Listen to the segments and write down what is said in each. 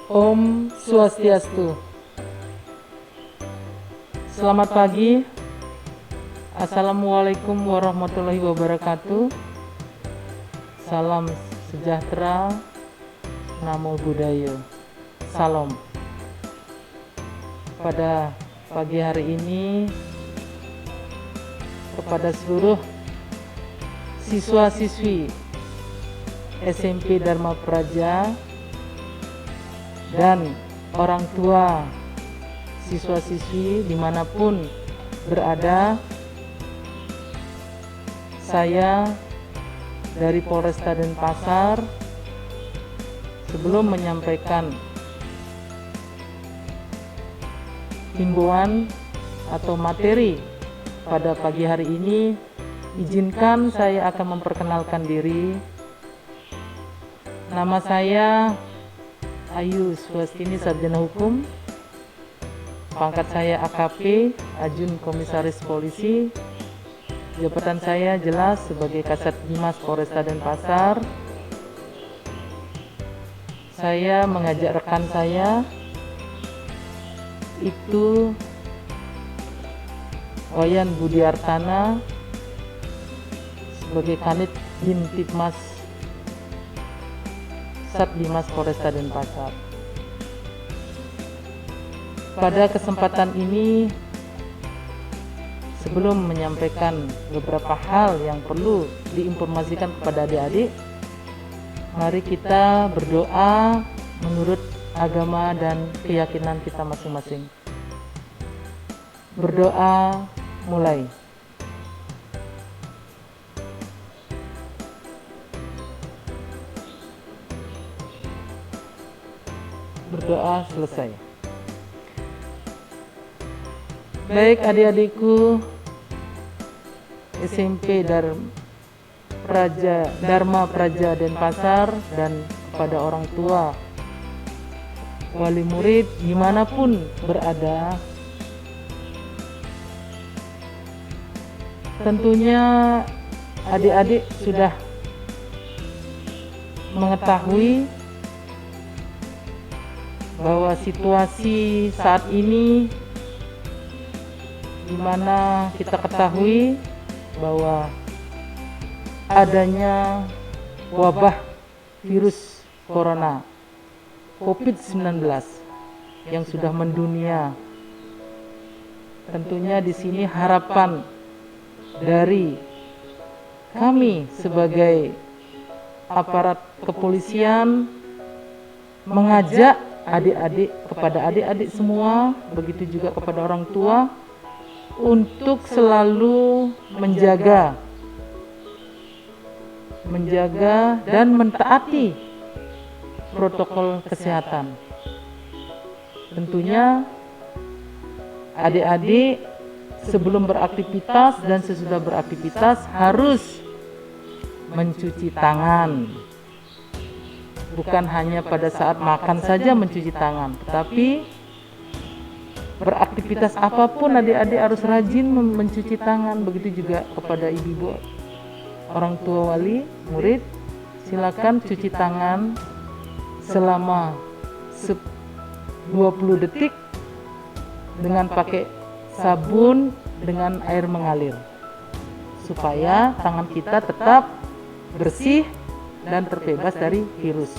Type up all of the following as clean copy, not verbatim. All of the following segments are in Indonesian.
Om Swastiastu. Selamat pagi. Assalamualaikum warahmatullahi wabarakatuh. Salam sejahtera. Namo Buddhaya. Salam. Pada pagi hari ini, kepada seluruh siswa-siswi SMP Dharma Praja dan orang tua siswa-siswi dimanapun berada, saya dari Polresta Denpasar sebelum menyampaikan himbauan atau materi pada pagi hari ini, izinkan saya akan memperkenalkan diri. Nama saya Ayu Swastini, Sarjana Hukum. Pangkat saya AKP, Ajun Komisaris Polisi. Jabatan saya jelas sebagai Kasat Bimas Polresta Denpasar. Saya mengajak rekan saya, itu Wayan Budiartana sebagai Kanit Bintipmas Satbimas Polresta Denpasar. Pada kesempatan ini, sebelum menyampaikan beberapa hal yang perlu diinformasikan kepada adik-adik, mari kita berdoa menurut agama dan keyakinan kita masing-masing. Berdoa mulai. Berdoa selesai. Baik adik-adikku SMP Dharma Praja Denpasar dan kepada orang tua, wali murid dimanapun berada, tentunya adik-adik sudah mengetahui bahwa situasi saat ini, di mana kita ketahui bahwa adanya wabah virus corona COVID-19 yang sudah mendunia. Tentunya di sini harapan dari kami sebagai aparat kepolisian mengajak adik-adik, kepada adik-adik semua, begitu juga kepada orang tua, untuk selalu menjaga dan mentaati protokol kesehatan. Tentunya adik-adik sebelum beraktivitas dan sesudah beraktivitas harus mencuci tangan. Bukan hanya pada saat makan saja mencuci tangan, tetapi beraktivitas apapun adik-adik harus rajin mencuci tangan. Begitu juga kepada ibu-ibu, orang tua, wali murid, silakan cuci tangan selama 20 detik dengan pakai sabun dengan air mengalir, supaya tangan kita tetap bersih dan terbebas dari virus.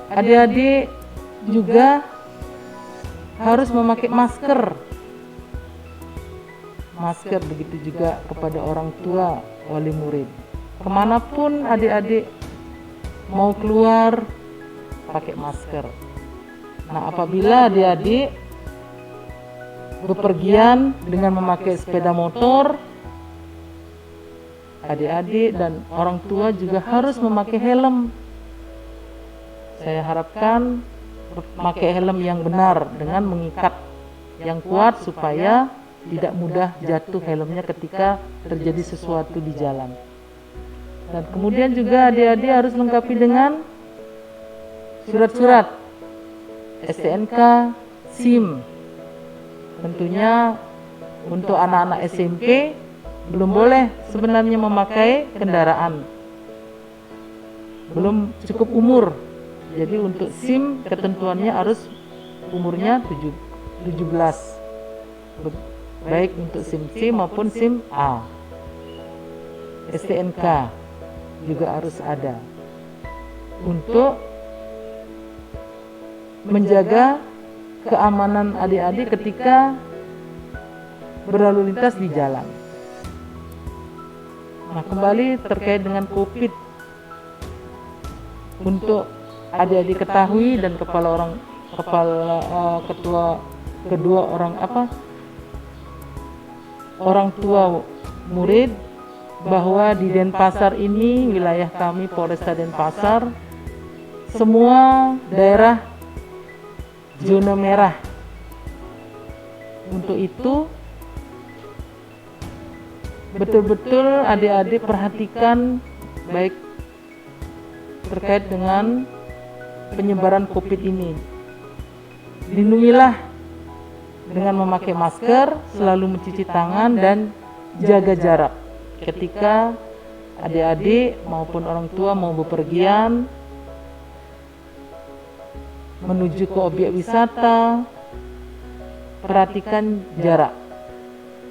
Adik-adik juga harus memakai masker. Begitu juga kepada orang tua, wali murid. Kemanapun adik-adik mau keluar, pakai masker. Nah, apabila adik-adik bepergian dengan memakai sepeda motor, adik-adik dan orang tua juga harus memakai helm. Saya harapkan memakai helm yang benar dengan mengikat yang kuat supaya tidak mudah jatuh helmnya ketika terjadi sesuatu di jalan. Dan kemudian juga adik-adik harus lengkapi dengan surat-surat STNK, SIM. Tentunya untuk anak-anak SMP belum boleh sebenarnya memakai kendaraan, belum cukup umur Jadi untuk SIM ketentuannya harus umurnya 17, baik untuk SIM C maupun SIM A. STNK juga harus ada untuk menjaga keamanan adik-adik ketika berlalu lintas di jalan. Nah, kembali terkait dengan COVID, untuk adik-adik ketahui dan orang tua murid, bahwa di Denpasar ini, wilayah kami Polresta Denpasar, semua daerah zona merah. Untuk itu betul-betul adik-adik perhatikan baik terkait dengan penyebaran COVID ini. Lindungilah dengan memakai masker, selalu mencuci tangan dan jaga jarak ketika adik-adik maupun orang tua mau bepergian menuju ke objek wisata. Perhatikan jarak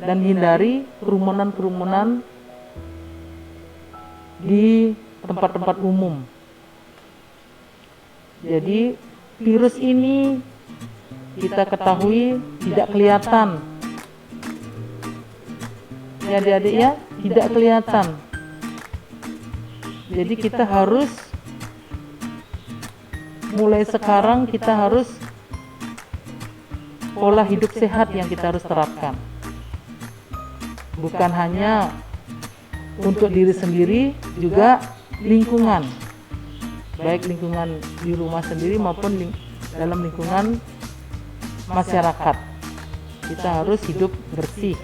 dan hindari kerumunan-kerumunan di tempat-tempat umum. Jadi virus ini kita ketahui tidak kelihatan, ya adik-adik ya, tidak kelihatan. Jadi kita harus mulai sekarang, kita harus pola hidup sehat yang kita harus terapkan. Bukan hanya untuk diri sendiri, juga lingkungan. Baik lingkungan di rumah sendiri maupun dalam lingkungan masyarakat. Kita harus hidup bersih.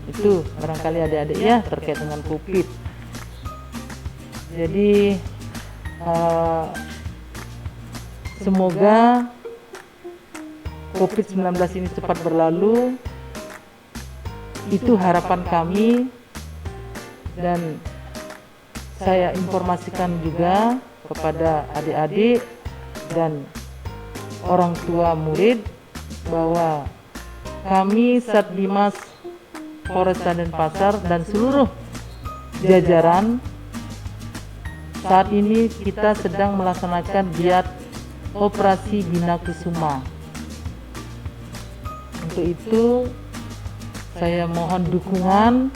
Itu barangkali adik-adik ya terkait dengan COVID. Jadi semoga COVID-19 ini cepat berlalu. Itu harapan kami, dan saya informasikan juga kepada adik-adik dan orang tua murid bahwa kami Satbimas Polresta Denpasar dan seluruh jajaran saat ini kita sedang melaksanakan giat operasi Bina Kusuma. Untuk itu saya mohon dukungan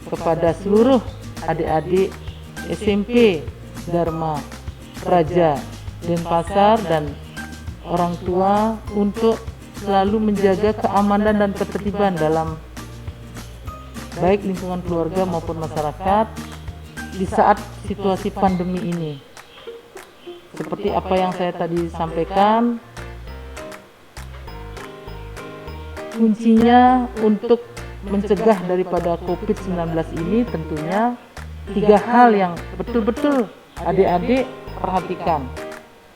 kepada seluruh adik-adik SMP Dharma Praja Denpasar dan orang tua untuk selalu menjaga keamanan dan ketertiban dalam baik lingkungan keluarga maupun masyarakat di saat situasi pandemi ini. Seperti apa yang saya tadi sampaikan, kuncinya untuk mencegah daripada COVID-19 ini tentunya 3 hal yang betul-betul adik-adik perhatikan.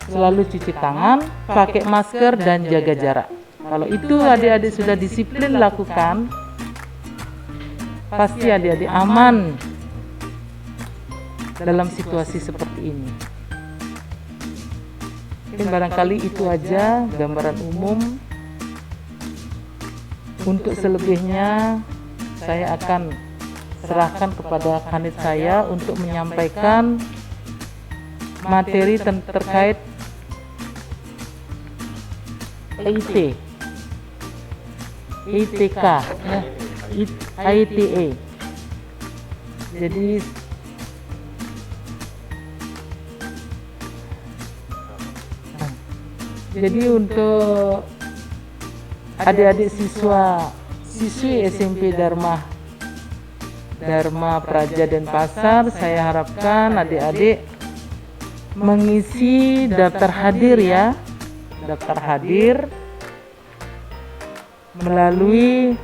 Selalu cuci tangan, pakai masker, dan jaga jarak. Kalau itu adik-adik sudah disiplin lakukan, pasti adik-adik aman dalam situasi seperti ini. Mungkin barangkali itu aja gambaran umum. Untuk selebihnya saya akan serahkan kepada kanit saya untuk menyampaikan materi terkait ITK, ITA. Jadi untuk adik-adik siswi SMP Dharma Praja Denpasar, saya harapkan adik-adik mengisi daftar hadir ya, daftar hadir melalui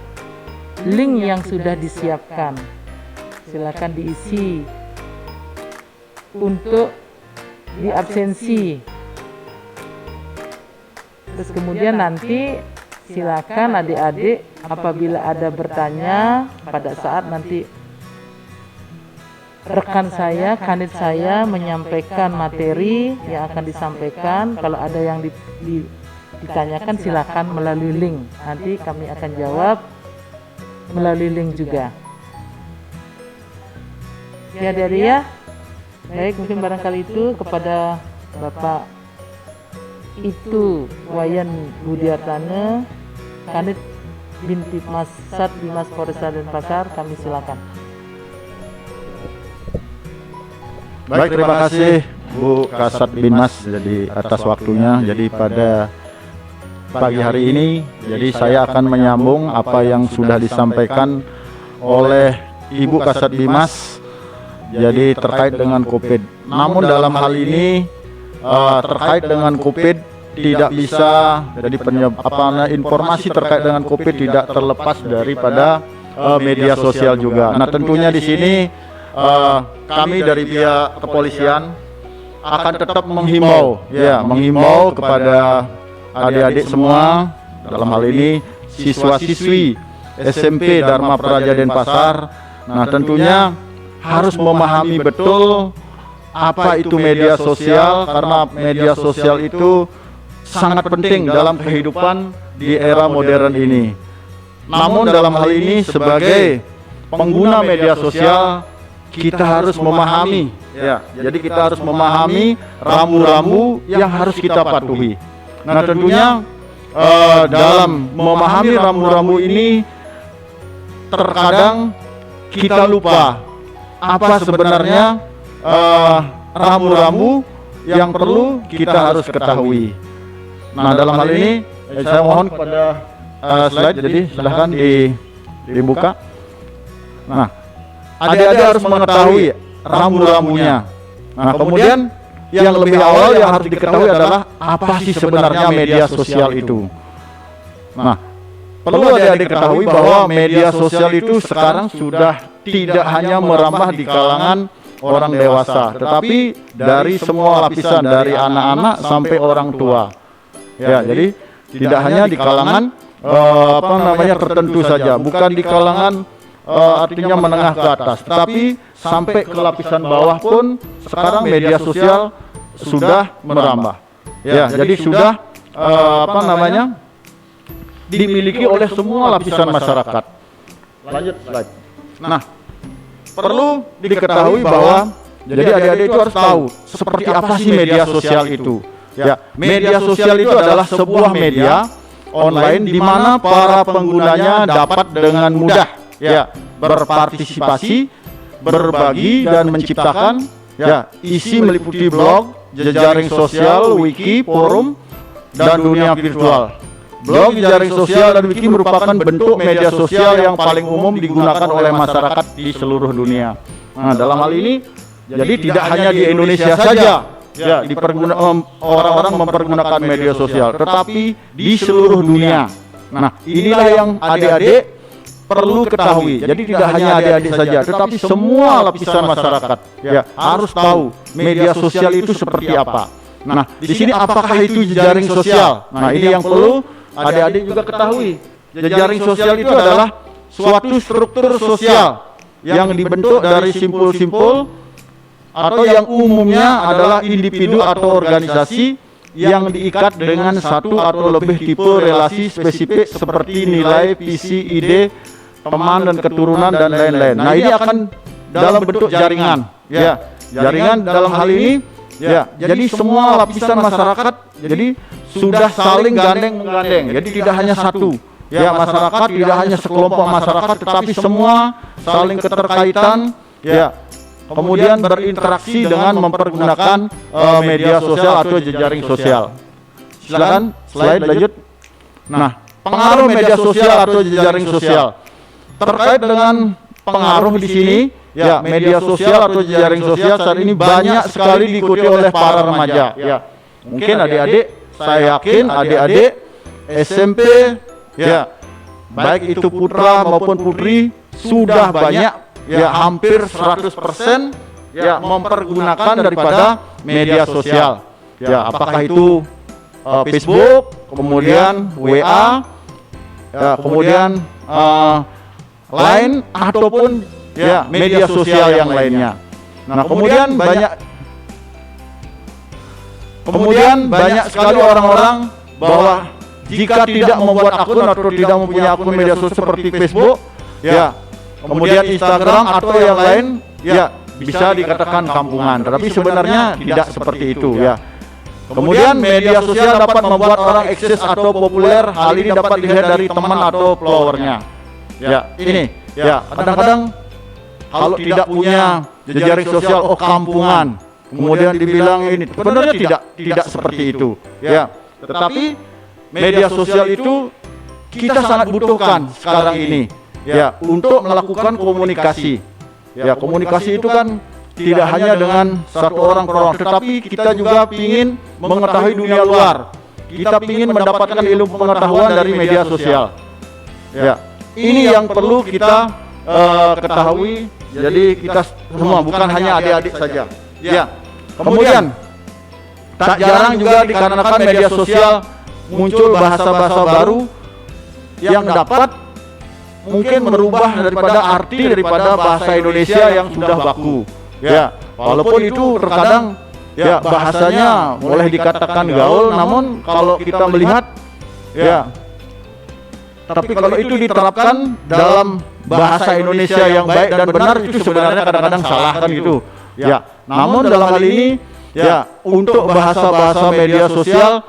link yang sudah disiapkan. Silakan diisi untuk diabsensi. Terus kemudian nanti silakan adik-adik apabila ada bertanya pada saat nanti rekan saya, kanit saya menyampaikan materi yang akan disampaikan. Kalau ada yang ditanyakan silakan melalui link. Nanti kami akan jawab melalui link juga. Ya dari ya. Baik, mungkin barangkali itu kepada Bapak itu Wayan Budiartana, Kanit Binti Mas Sat Bimas Polresta Denpasar, kami silakan. Baik, terima kasih Bu Kasat Binmas jadi atas waktunya. Jadi pada pagi hari ini, jadi saya akan menyambung apa yang sudah disampaikan oleh Ibu Kasat Bimas. Jadi terkait dengan COVID. Namun dalam hal ini terkait dengan COVID tidak bisa jadi informasi terkait dengan COVID tidak terlepas daripada media sosial juga. Nah tentunya di sini kami dari pihak kepolisian akan tetap menghimbau kepada adik-adik semua, dalam hal ini siswa-siswi SMP Dharma Praja Denpasar. Nah tentunya harus memahami betul apa itu media sosial, karena media sosial itu sangat penting dalam kehidupan di era modern ini. Namun dalam hal ini sebagai pengguna media sosial kita harus memahami, jadi kita harus memahami rambu-rambu yang harus kita patuhi. Nah tentunya dalam memahami rambu-rambu ini terkadang kita lupa apa sebenarnya rambu-rambu yang perlu kita harus ketahui. Nah dalam hal ini saya mohon kepada slide, jadi silahkan dibuka. Nah adik-adik harus mengetahui rambu-rambunya. Nah kemudian yang lebih awal yang harus diketahui adalah apa sih sebenarnya media sosial itu. Nah perlu adik-adik ketahui bahwa media sosial itu sekarang sudah tidak hanya merambah di kalangan orang dewasa, tetapi dari semua lapisan, dari anak-anak sampai orang tua. Ya, jadi tidak hanya di kalangan tertentu saja, bukan di kalangan artinya menengah ke atas, tetapi sampai ke lapisan bawah pun sekarang media sosial sudah merambah. Ya, jadi sudah dimiliki oleh semua lapisan masyarakat. Lanjut slide. Nah, perlu diketahui bahwa jadi adik-adik itu harus tahu seperti apa sih media sosial itu. Ya, media sosial itu adalah sebuah media online di mana para penggunanya dapat dengan mudah berpartisipasi, berbagi dan menciptakan isi meliputi blog, jejaring sosial, wiki, forum dan dunia virtual. Blog, jejaring sosial dan wiki merupakan bentuk media sosial yang paling umum digunakan oleh masyarakat di seluruh dunia. Nah, dalam hal ini jadi tidak hanya di Indonesia saja orang-orang mempergunakan media sosial, tetapi di seluruh dunia. Nah, inilah yang adik-adik perlu ketahui. Jadi tidak hanya adik-adik saja, tetapi semua lapisan masyarakat harus tahu media sosial itu seperti apa. Nah, di sini apakah itu jejaring sosial? Nah, ini yang perlu adik-adik juga ketahui. Jejaring sosial itu adalah suatu struktur sosial yang dibentuk dari simpul-simpul atau yang umumnya adalah individu atau organisasi yang diikat dengan satu atau lebih tipe relasi spesifik seperti nilai, visi, ide, teman dan keturunan dan lain-lain. Nah, ini akan dalam bentuk jaringan. Jaringan dalam hal ini jadi semua lapisan masyarakat jadi sudah saling gandeng menggandeng. Jadi tidak hanya satu. Masyarakat tidak hanya sekelompok masyarakat, tetapi semua saling keterkaitan. Kemudian berinteraksi dengan mempergunakan media sosial atau jejaring sosial. Silakan slide lanjut. Nah, pengaruh media sosial atau jejaring sosial. Terkait dengan pengaruh di sini, media sosial atau jejaring sosial saat ini banyak sekali diikuti oleh para remaja. Mungkin adik-adik, saya yakin adik-adik SMP, baik itu putra maupun putri sudah banyak hampir 100% mempergunakan daripada media sosial. Apakah itu Facebook, kemudian WA, kemudian Line ataupun media sosial yang lainnya. Nah, kemudian banyak sekali orang-orang bahwa jika tidak membuat akun atau tidak mempunyai akun media sosial seperti Facebook, ya, kemudian Instagram atau yang lain, ya, bisa dikatakan kampungan. Tetapi sebenarnya tidak seperti itu, ya. Kemudian media sosial dapat membuat orang eksis atau populer. Hal ini dapat dilihat dari teman atau followernya. Ya, ini, ya, kadang-kadang kalau tidak punya jejaring sosial, oh kampungan. Kemudian dibilang ini, sebenarnya tidak seperti itu, ya. Tetapi media sosial itu kita sangat butuhkan sekarang ini, ya, untuk melakukan komunikasi. Ya, komunikasi itu kan tidak hanya dengan satu orang per orang, tetapi kita juga ingin mengetahui dunia luar. Kita ingin mendapatkan ilmu pengetahuan dari media sosial. Ya, ini yang perlu kita ketahui. Jadi kita semua, bukan hanya adik-adik saja. Ya. Kemudian tak jarang juga dikarenakan media sosial muncul bahasa-bahasa baru yang dapat mungkin merubah daripada arti daripada bahasa Indonesia yang sudah baku. Ya, walaupun itu terkadang ya bahasanya boleh dikatakan gaul, namun kalau kita melihat, ya, tapi kalau itu diterapkan dalam bahasa Indonesia yang baik dan benar, itu sebenarnya kadang-kadang salah kan gitu. Ya, namun dalam hal ini, ya, untuk bahasa-bahasa media sosial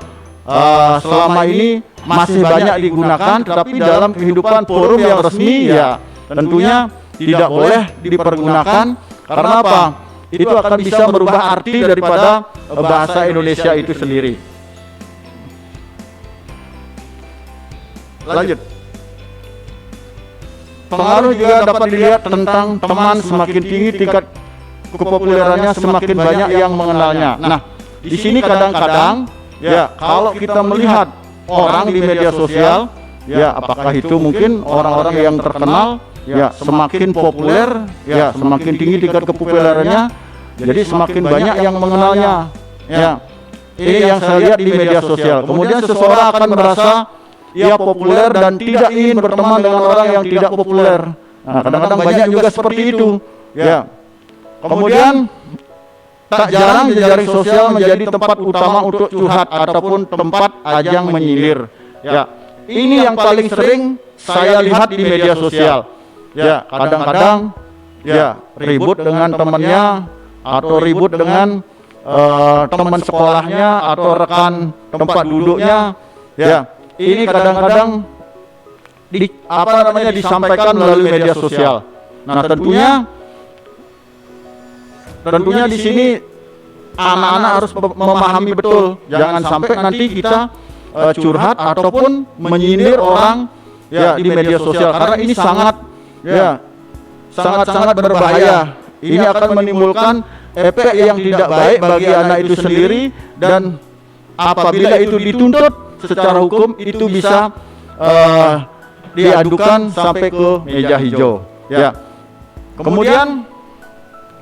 selama ini masih banyak digunakan, tetapi dalam kehidupan forum yang resmi, ya, tentunya tidak boleh dipergunakan. Karena apa? Itu akan bisa merubah arti daripada bahasa Indonesia itu sendiri. Lanjut. Pengaruh juga dapat dilihat tentang teman, semakin tinggi tingkat kepopulerannya, semakin banyak yang mengenalnya. Nah, di sini kadang-kadang, ya, kalau kita melihat orang di media sosial, ya, apakah itu mungkin orang-orang yang terkenal, ya, semakin populer, ya, semakin tinggi tingkat kepopulerannya, jadi semakin banyak yang mengenalnya. Ya, ini yang saya lihat di media sosial. Kemudian seseorang akan merasa ia populer dan tidak ingin berteman dengan orang yang tidak populer. Nah, kadang-kadang banyak juga seperti itu. Ya. Kemudian tak jarang jejaring sosial menjadi tempat utama untuk curhat ataupun tempat ajang menyindir. Ya, ini yang paling sering saya lihat di media sosial. Ya, kadang-kadang, ya, ribut dengan temannya atau ribut dengan teman sekolahnya atau rekan tempat duduknya. Ya, ini kadang-kadang disampaikan melalui media sosial. Nah, tentunya di sini anak-anak harus memahami betul, jangan sampai nanti kita curhat ataupun menyindir orang, ya, di media sosial, karena ini sangat berbahaya. Ini akan menimbulkan efek yang tidak baik bagi anak itu sendiri, dan apabila itu dituntut secara hukum, itu bisa diadukan sampai ke meja hijau. Ya. Kemudian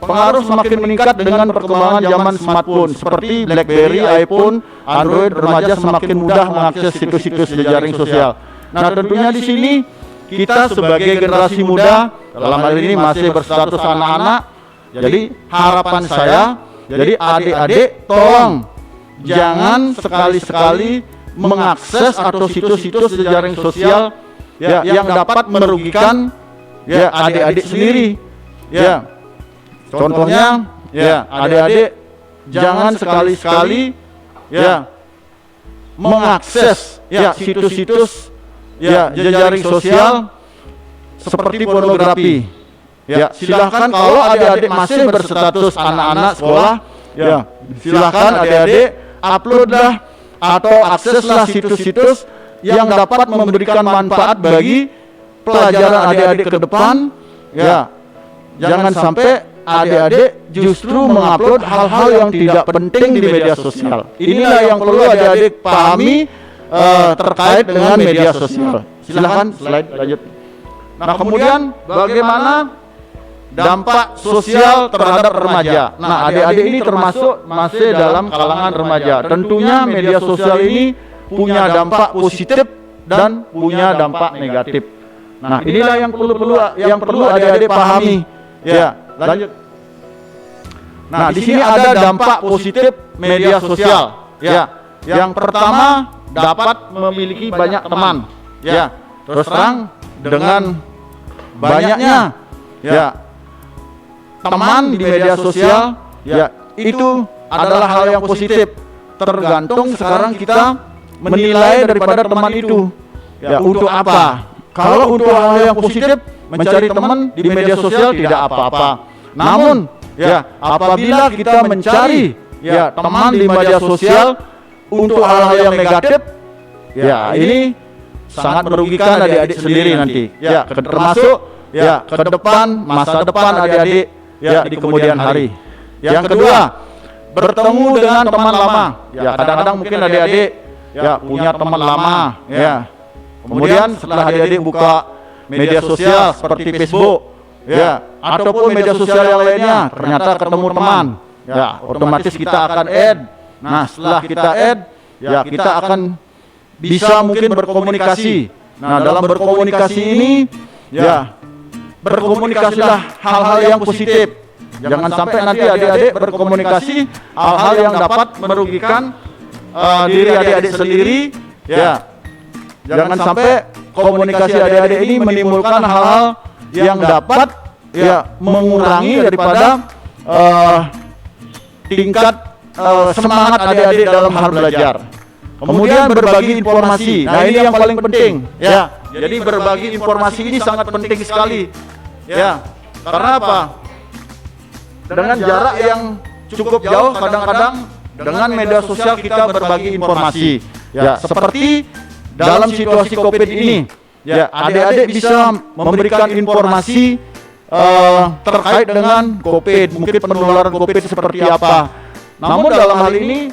pengaruh semakin meningkat dengan perkembangan zaman smartphone seperti BlackBerry, iPhone, Android. Remaja semakin mudah mengakses situs-situs jejaring sosial. Nah, tentunya di sini kita sebagai generasi muda, dalam hal ini masih berstatus anak-anak, jadi harapan saya, jadi adik-adik tolong jangan sekali-sekali mengakses atau situs-situs jejaring sosial, ya, yang dapat merugikan, ya, adik-adik sendiri. Ya. Contohnya, ya, adik-adik jangan sekali-sekali, ya, mengakses, ya, situs-situs, ya, jejaring sosial seperti pornografi. Ya, silahkan kalau adik-adik masih berstatus anak-anak sekolah, ya, silahkan adik-adik uploadlah atau akseslah situs-situs yang dapat memberikan manfaat bagi pelajaran adik-adik ke depan. Ya, jangan sampai adik-adik justru mengupload hal-hal yang tidak penting di media sosial. Inilah yang perlu adik-adik pahami terkait dengan media sosial. Silahkan slide lanjut. Nah, kemudian bagaimana dampak sosial terhadap remaja? Nah, adik-adik ini termasuk masih dalam kalangan remaja. Tentunya media sosial ini punya dampak positif dan punya dampak negatif. Nah, inilah yang perlu adik-adik pahami. Ya, lanjut. Nah, di sini ada dampak positif media sosial. Ya, yang pertama dapat memiliki banyak teman. Ya, terus terang dengan banyaknya teman di media sosial, itu adalah hal yang positif. Tergantung sekarang kita menilai daripada teman itu. Untuk apa? Kalau untuk hal yang positif, mencari teman di media sosial tidak apa-apa. Namun, apabila kita mencari teman di media sosial untuk hal-hal yang negatif, ini sangat merugikan adik-adik sendiri nanti. Termasuk ke depan, masa depan adik-adik di kemudian hari. Yang kedua, bertemu dengan teman lama. Kadang-kadang mungkin adik-adik punya teman lama. Kemudian setelah adik-adik buka media sosial seperti Facebook, ataupun media sosial yang lainnya, ternyata ketemu teman, otomatis kita akan add. Nah, setelah kita add, kita akan bisa mungkin berkomunikasi. Nah, dalam berkomunikasi ini, berkomunikasilah hal-hal yang positif. Jangan sampai nanti adik-adik berkomunikasi hal-hal yang dapat merugikan diri adik-adik sendiri. Jangan sampai komunikasi adik-adik ini menimbulkan hal-hal yang dapat mengurangi daripada tingkat semangat adik-adik dalam hal belajar. Kemudian berbagi informasi. Nah, ini yang paling penting. Jadi berbagi informasi ini sangat penting sekali. Karena apa? Dengan jarak yang cukup jauh, kadang-kadang dengan media sosial kita berbagi informasi. Seperti dalam situasi COVID ini, adik-adik bisa memberikan informasi terkait dengan COVID, mungkin penularan COVID seperti apa. Namun dalam hal ini,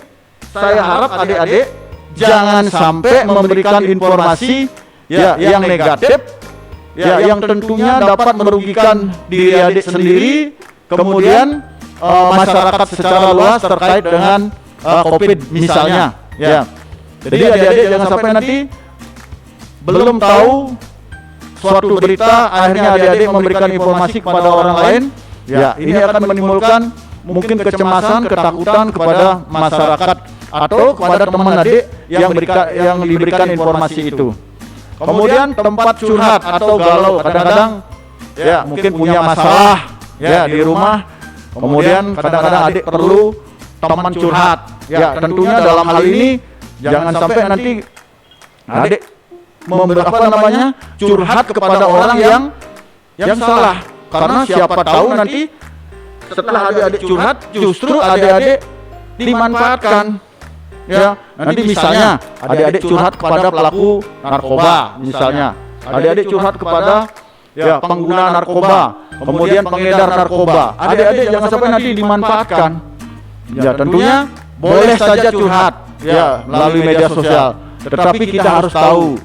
saya harap adik-adik jangan sampai memberikan informasi yang negatif, yang tentunya dapat merugikan diri adik sendiri, kemudian masyarakat secara luas terkait dengan COVID misalnya. Jadi adik-adik jangan sampai nanti belum tahu suatu berita, akhirnya adik-adik memberikan informasi kepada orang lain. Ini akan menimbulkan mungkin kecemasan, ketakutan kepada masyarakat atau kepada teman adik yang diberikan informasi itu. Kemudian tempat curhat atau galau, kadang-kadang mungkin punya masalah di rumah, kemudian kadang-kadang adik perlu teman curhat. Tentunya dalam hal ini jangan sampai nanti adik curhat kepada orang yang salah, karena siapa tahu nanti setelah adik-adik curhat justru adik-adik dimanfaatkan. Nanti misalnya adik-adik curhat kepada pelaku narkoba, misalnya adik-adik curhat kepada pengguna narkoba, kemudian pengedar narkoba. Adik-adik jangan sampai nanti dimanfaatkan. Tentunya boleh saja curhat melalui media sosial, tetapi kita harus tahu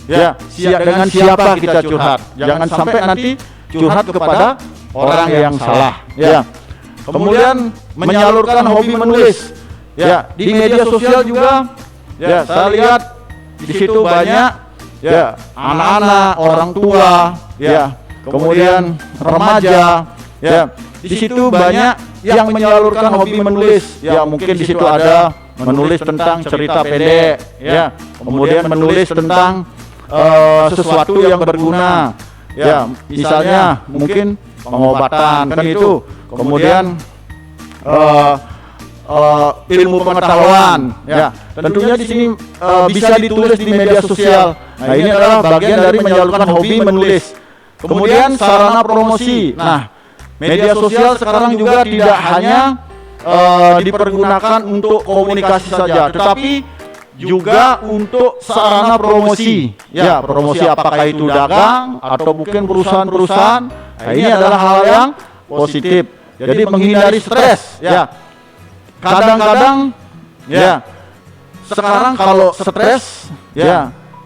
dengan siapa kita curhat. Jangan sampai nanti curhat kepada orang yang salah. Kemudian menyalurkan hobi menulis. Di media sosial juga saya lihat di situ banyak anak-anak, orang tua, kemudian remaja. Di situ banyak yang menyalurkan hobi menulis. Mungkin di situ ada menulis tentang cerita pendek, kemudian menulis tentang sesuatu yang berguna. Misalnya mungkin pengobatan, kan itu. Kemudian ilmu pengetahuan. Tentunya di sini bisa ditulis di media sosial. Nah, ini adalah bagian dari menyalurkan hobi menulis. Kemudian sarana promosi. Nah, media sosial sekarang juga tidak hanya dipergunakan untuk komunikasi saja, tetapi juga untuk sarana promosi. Promosi apakah itu dagang atau mungkin perusahaan-perusahaan. Nah, ini adalah hal yang positif. Jadi menghindari stres. Kadang-kadang sekarang kalau stres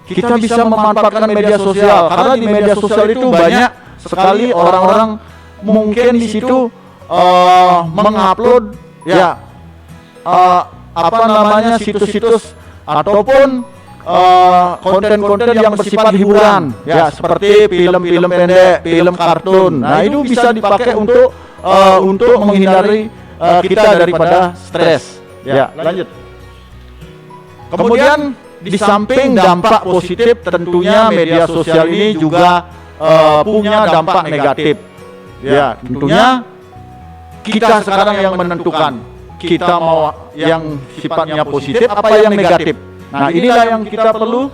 kita bisa memanfaatkan media sosial, karena di media sosial itu banyak sekali orang-orang mungkin di situ mengupload situs-situs ataupun konten-konten yang bersifat hiburan, seperti film-film pendek, film kartun. Nah, itu bisa dipakai untuk menghindari kita daripada stres. Ya, lanjut. Kemudian di samping dampak positif, tentunya media sosial ini juga punya dampak negatif. Ya, tentunya kita sekarang yang menentukan kita mau yang sifatnya positif apa yang negatif. Nah, inilah yang kita perlu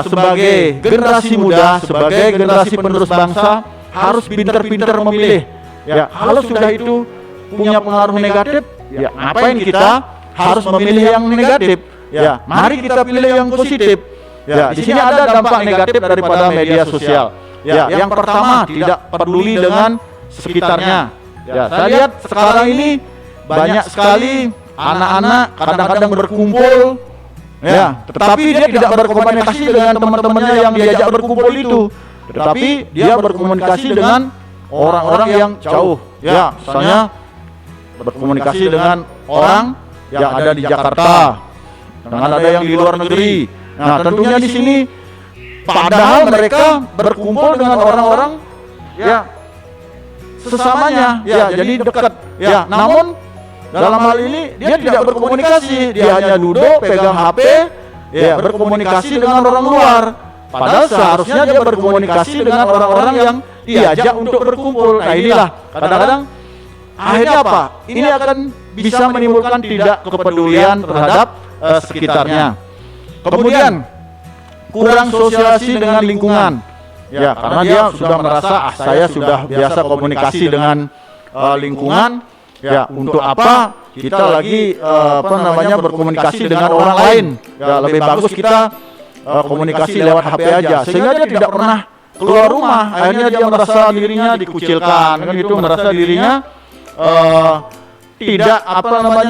sebagai generasi muda, sebagai generasi penerus bangsa harus pintar-pintar memilih. Ya, kalau sudah itu punya pengaruh negatif, ya ngapain kita harus memilih yang negatif? Ya, mari kita pilih yang positif. Ya, di sini ada dampak negatif daripada media sosial. Ya, yang pertama tidak peduli dengan sekitarnya. Ya, saya lihat sekarang ini banyak sekali anak-anak kadang-kadang berkumpul, ya, tetapi dia tidak berkomunikasi dengan teman-temannya yang diajak berkumpul itu, tetapi dia berkomunikasi dengan orang-orang yang jauh. Ya, misalnya berkomunikasi dengan orang yang ada di Jakarta, dengan ada yang di luar negeri. Nah, tentunya di sini padahal mereka berkumpul dengan orang-orang ya sesamanya, ya jadi dekat. Ya, namun dalam hal ini dia tidak berkomunikasi, dia hanya duduk pegang HP, ya berkomunikasi dengan orang luar. Padahal seharusnya dia berkomunikasi dengan orang-orang yang diajak untuk berkumpul. Nah, inilah kadang-kadang akhirnya apa? Ini akan bisa menimbulkan tidak kepedulian terhadap sekitarnya. Kemudian kurang sosialisasi dengan lingkungan. Ya, karena dia sudah merasa saya sudah biasa komunikasi dengan lingkungan. Ya, untuk apa kita lagi berkomunikasi dengan orang lain? Ya, lebih bagus kita komunikasi lewat HP aja. Sehingga dia tidak pernah keluar rumah. Akhirnya dia merasa dirinya dikucilkan, kan gitu, merasa dirinya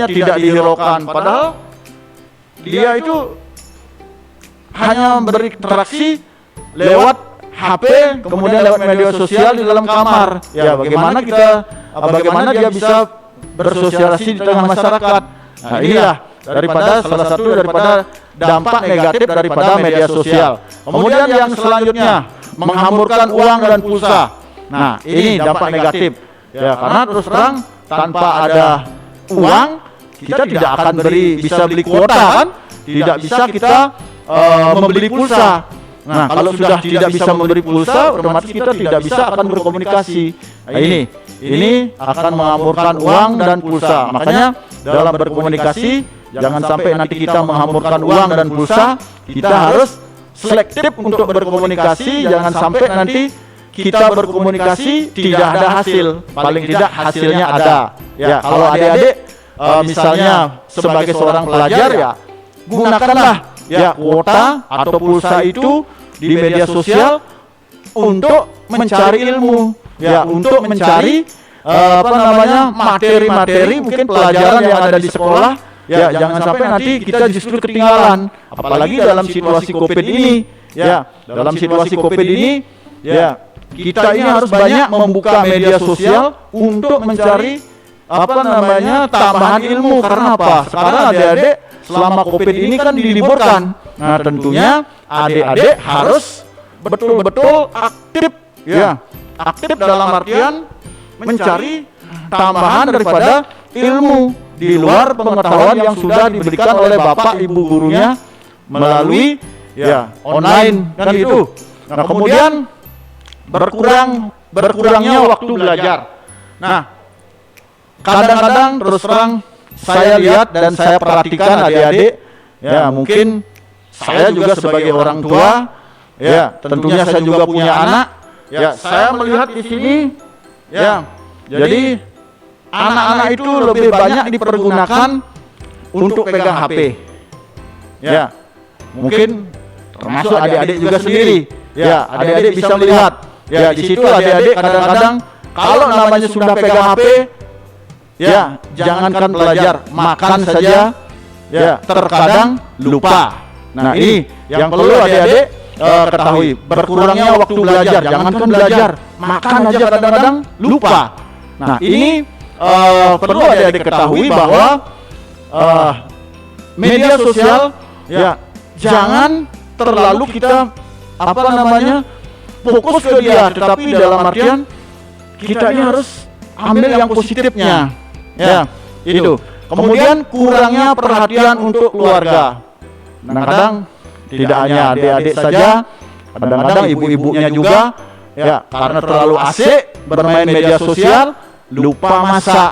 tidak dihiraukan. Padahal dia itu hanya berinteraksi lewat HP, kemudian lewat media sosial di dalam kamar. Ya, bagaimana dia bisa bersosialisasi di tengah masyarakat? Nah, inilah salah satu daripada dampak negatif daripada media sosial. Kemudian yang selanjutnya, menghamburkan uang dan pulsa. Nah, ini dampak negatif. Ya, karena terus terang tanpa ada uang kita tidak akan bisa beli kuota, kan? Tidak bisa kita membeli pulsa. Nah, kalau sudah tidak bisa membeli pulsa, otomatis kita tidak bisa akan berkomunikasi. Nah, ini akan menghamburkan uang dan pulsa. Makanya dalam berkomunikasi jangan sampai nanti kita menghamburkan uang dan pulsa. Kita harus selektif untuk berkomunikasi. Jangan sampai nanti kita berkomunikasi tidak ada hasil. Paling tidak hasilnya ada. Ya, kalau adik-adik misalnya sebagai seorang pelajar, ya gunakanlah ya kuota atau pulsa itu di media sosial untuk mencari ilmu, ya untuk mencari materi-materi mungkin pelajaran yang ada di sekolah. Ya, jangan sampai nanti kita justru ketinggalan, apalagi dalam situasi Covid ini. Ya, dalam situasi Covid ini, ya kita ini harus banyak membuka media sosial untuk mencari tambahan ilmu. Karena apa? Sekarang adik-adik selama Covid ini kan diliburkan. Nah, tentunya adik-adik harus betul-betul aktif, ya aktif dalam artian mencari tambahan daripada ilmu di luar pengetahuan yang sudah diberikan oleh bapak ibu gurunya melalui online, kan itu. Nah, kemudian berkurangnya waktu belajar. Nah, kadang-kadang terus terang saya lihat dan saya perhatikan adik-adik, ya mungkin saya juga sebagai orang tua, ya tentunya saya juga punya anak, ya saya melihat di sini, ya jadi anak-anak itu lebih banyak dipergunakan untuk pegang HP. Ya, mungkin termasuk adik-adik juga sendiri. Ya, adik-adik bisa melihat. Ya, di situ adik-adik kadang-kadang kalau namanya sudah pegang HP, ya jangankan belajar, makan saja, ya terkadang lupa. Nah, ini yang perlu adik-adik ketahui. Berkurangnya waktu belajar, jangankan belajar, makan aja kadang-kadang lupa. Nah, ini perlu adik-adik ketahui bahwa media sosial, ya jangan terlalu kita fokus ke dia, tetapi dalam artian kita ini harus ambil yang positifnya. Ya, itu. Kemudian kurangnya perhatian untuk keluarga. Kadang-kadang tidak hanya adik-adik saja, kadang-kadang ibu-ibunya juga, ya, karena terlalu asik bermain media sosial, lupa masak.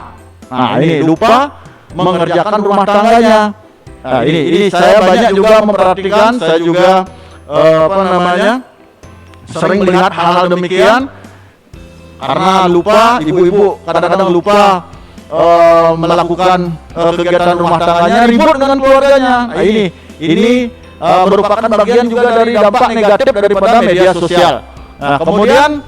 Nah, ini lupa mengerjakan rumah tangganya. Nah, ini saya banyak juga memperhatikan, saya juga sering melihat hal-hal demikian karena lupa, ibu-ibu kadang-kadang lupa melakukan kegiatan rumah tangganya, ribut dengan keluarganya. Nah, ini merupakan bagian juga dari dampak negatif daripada media sosial. Nah, kemudian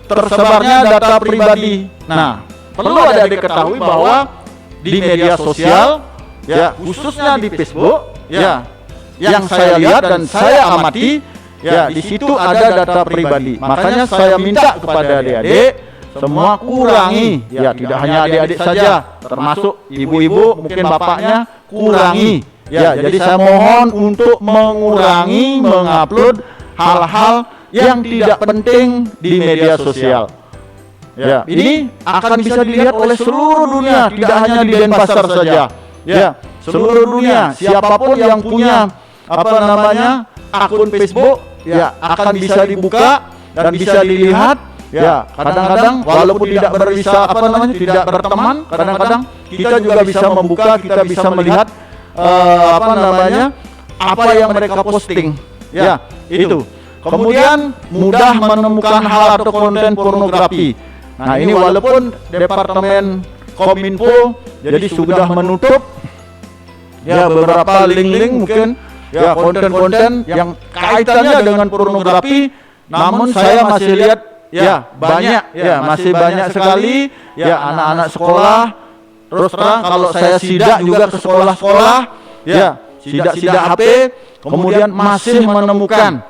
tersebarnya data pribadi. Nah, perlu adik-adik ketahui bahwa di media sosial, ya, khususnya di Facebook, ya, yang saya lihat dan saya amati, ya, di situ ada data pribadi. Makanya saya minta kepada adik-adik semua kurangi, ya, tidak hanya adik-adik saja, termasuk ibu-ibu, mungkin bapaknya, kurangi. Ya, jadi saya mohon untuk mengurangi mengupload hal-hal yang tidak penting di media sosial. Ya, ini akan bisa dilihat oleh seluruh dunia, tidak hanya di Denpasar saja. Ya, seluruh dunia, siapapun yang punya akun Facebook, ya, akan bisa dibuka dan bisa dilihat. Ya, kadang-kadang walaupun tidak tidak berteman, kadang-kadang kita juga bisa membuka, kita bisa melihat apa yang mereka posting. Ya, itu. Kemudian mudah menemukan hal atau konten pornografi. Nah, ini walaupun Departemen Kominfo jadi sudah menutup, ya, beberapa link-link mungkin, ya, konten-konten yang kaitannya dengan pornografi, namun saya masih lihat, ya, masih banyak sekali, ya, anak-anak sekolah. Terus terang kalau saya sidak juga ke sekolah-sekolah, ya, sidak HP, kemudian masih menemukan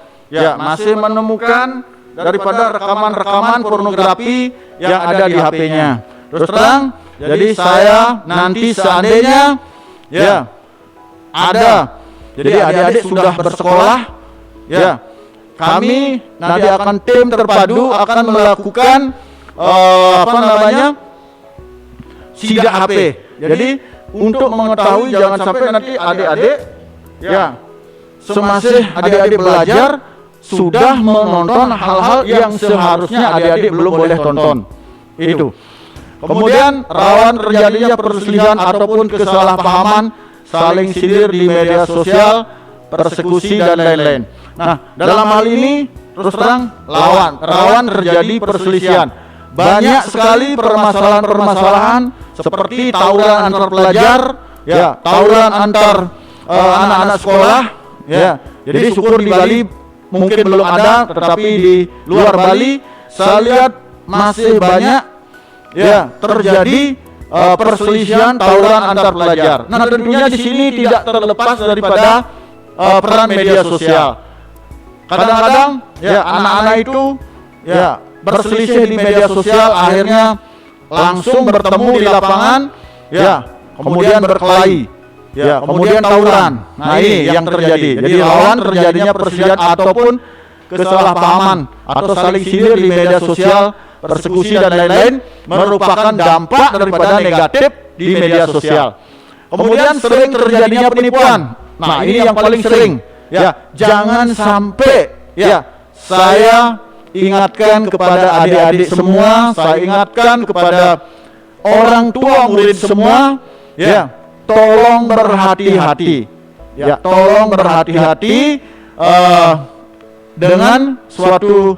daripada rekaman-rekaman pornografi yang ada di HP-nya. Terus terang, jadi saya nanti seandainya, ya, ada, jadi adik-adik sudah bersekolah, ya, kami nanti akan tim terpadu akan melakukan sidak HP. Jadi untuk mengetahui jangan sampai nanti adik-adik, ya, semasih adik-adik belajar sudah menonton hal-hal yang seharusnya adik-adik belum boleh tonton. Itu. Kemudian rawan terjadinya perselisihan ataupun kesalahpahaman, saling sindir di media sosial, persekusi dan lain-lain. Nah, dalam hal ini terus terang rawan terjadi perselisihan. Banyak sekali permasalahan-permasalahan seperti tawuran antar pelajar, ya, tawuran antar anak-anak sekolah, ya. Jadi syukur di Bali mungkin belum ada, tetapi di luar Bali saya lihat masih banyak, ya, terjadi perselisihan tawuran antar pelajar. Nah, tentunya di sini tidak terlepas daripada peran media sosial. Kadang-kadang, ya, anak-anak itu, ya, berselisih di media sosial, akhirnya langsung bertemu di lapangan, ya, kemudian berkelahi, ya, kemudian tawuran. Nah, ini yang terjadi. Jadi rawan terjadinya perselisihan ataupun kesalahpahaman atau saling sindir di media sosial, persekusi dan lain-lain merupakan dampak daripada negatif di media sosial. Kemudian sering terjadinya penipuan. Nah, ini yang paling sering. Ya, jangan sampai, ya, saya ingatkan kepada adik-adik semua, saya ingatkan kepada orang tua murid semua, ya, tolong berhati-hati, ya, tolong berhati-hati dengan suatu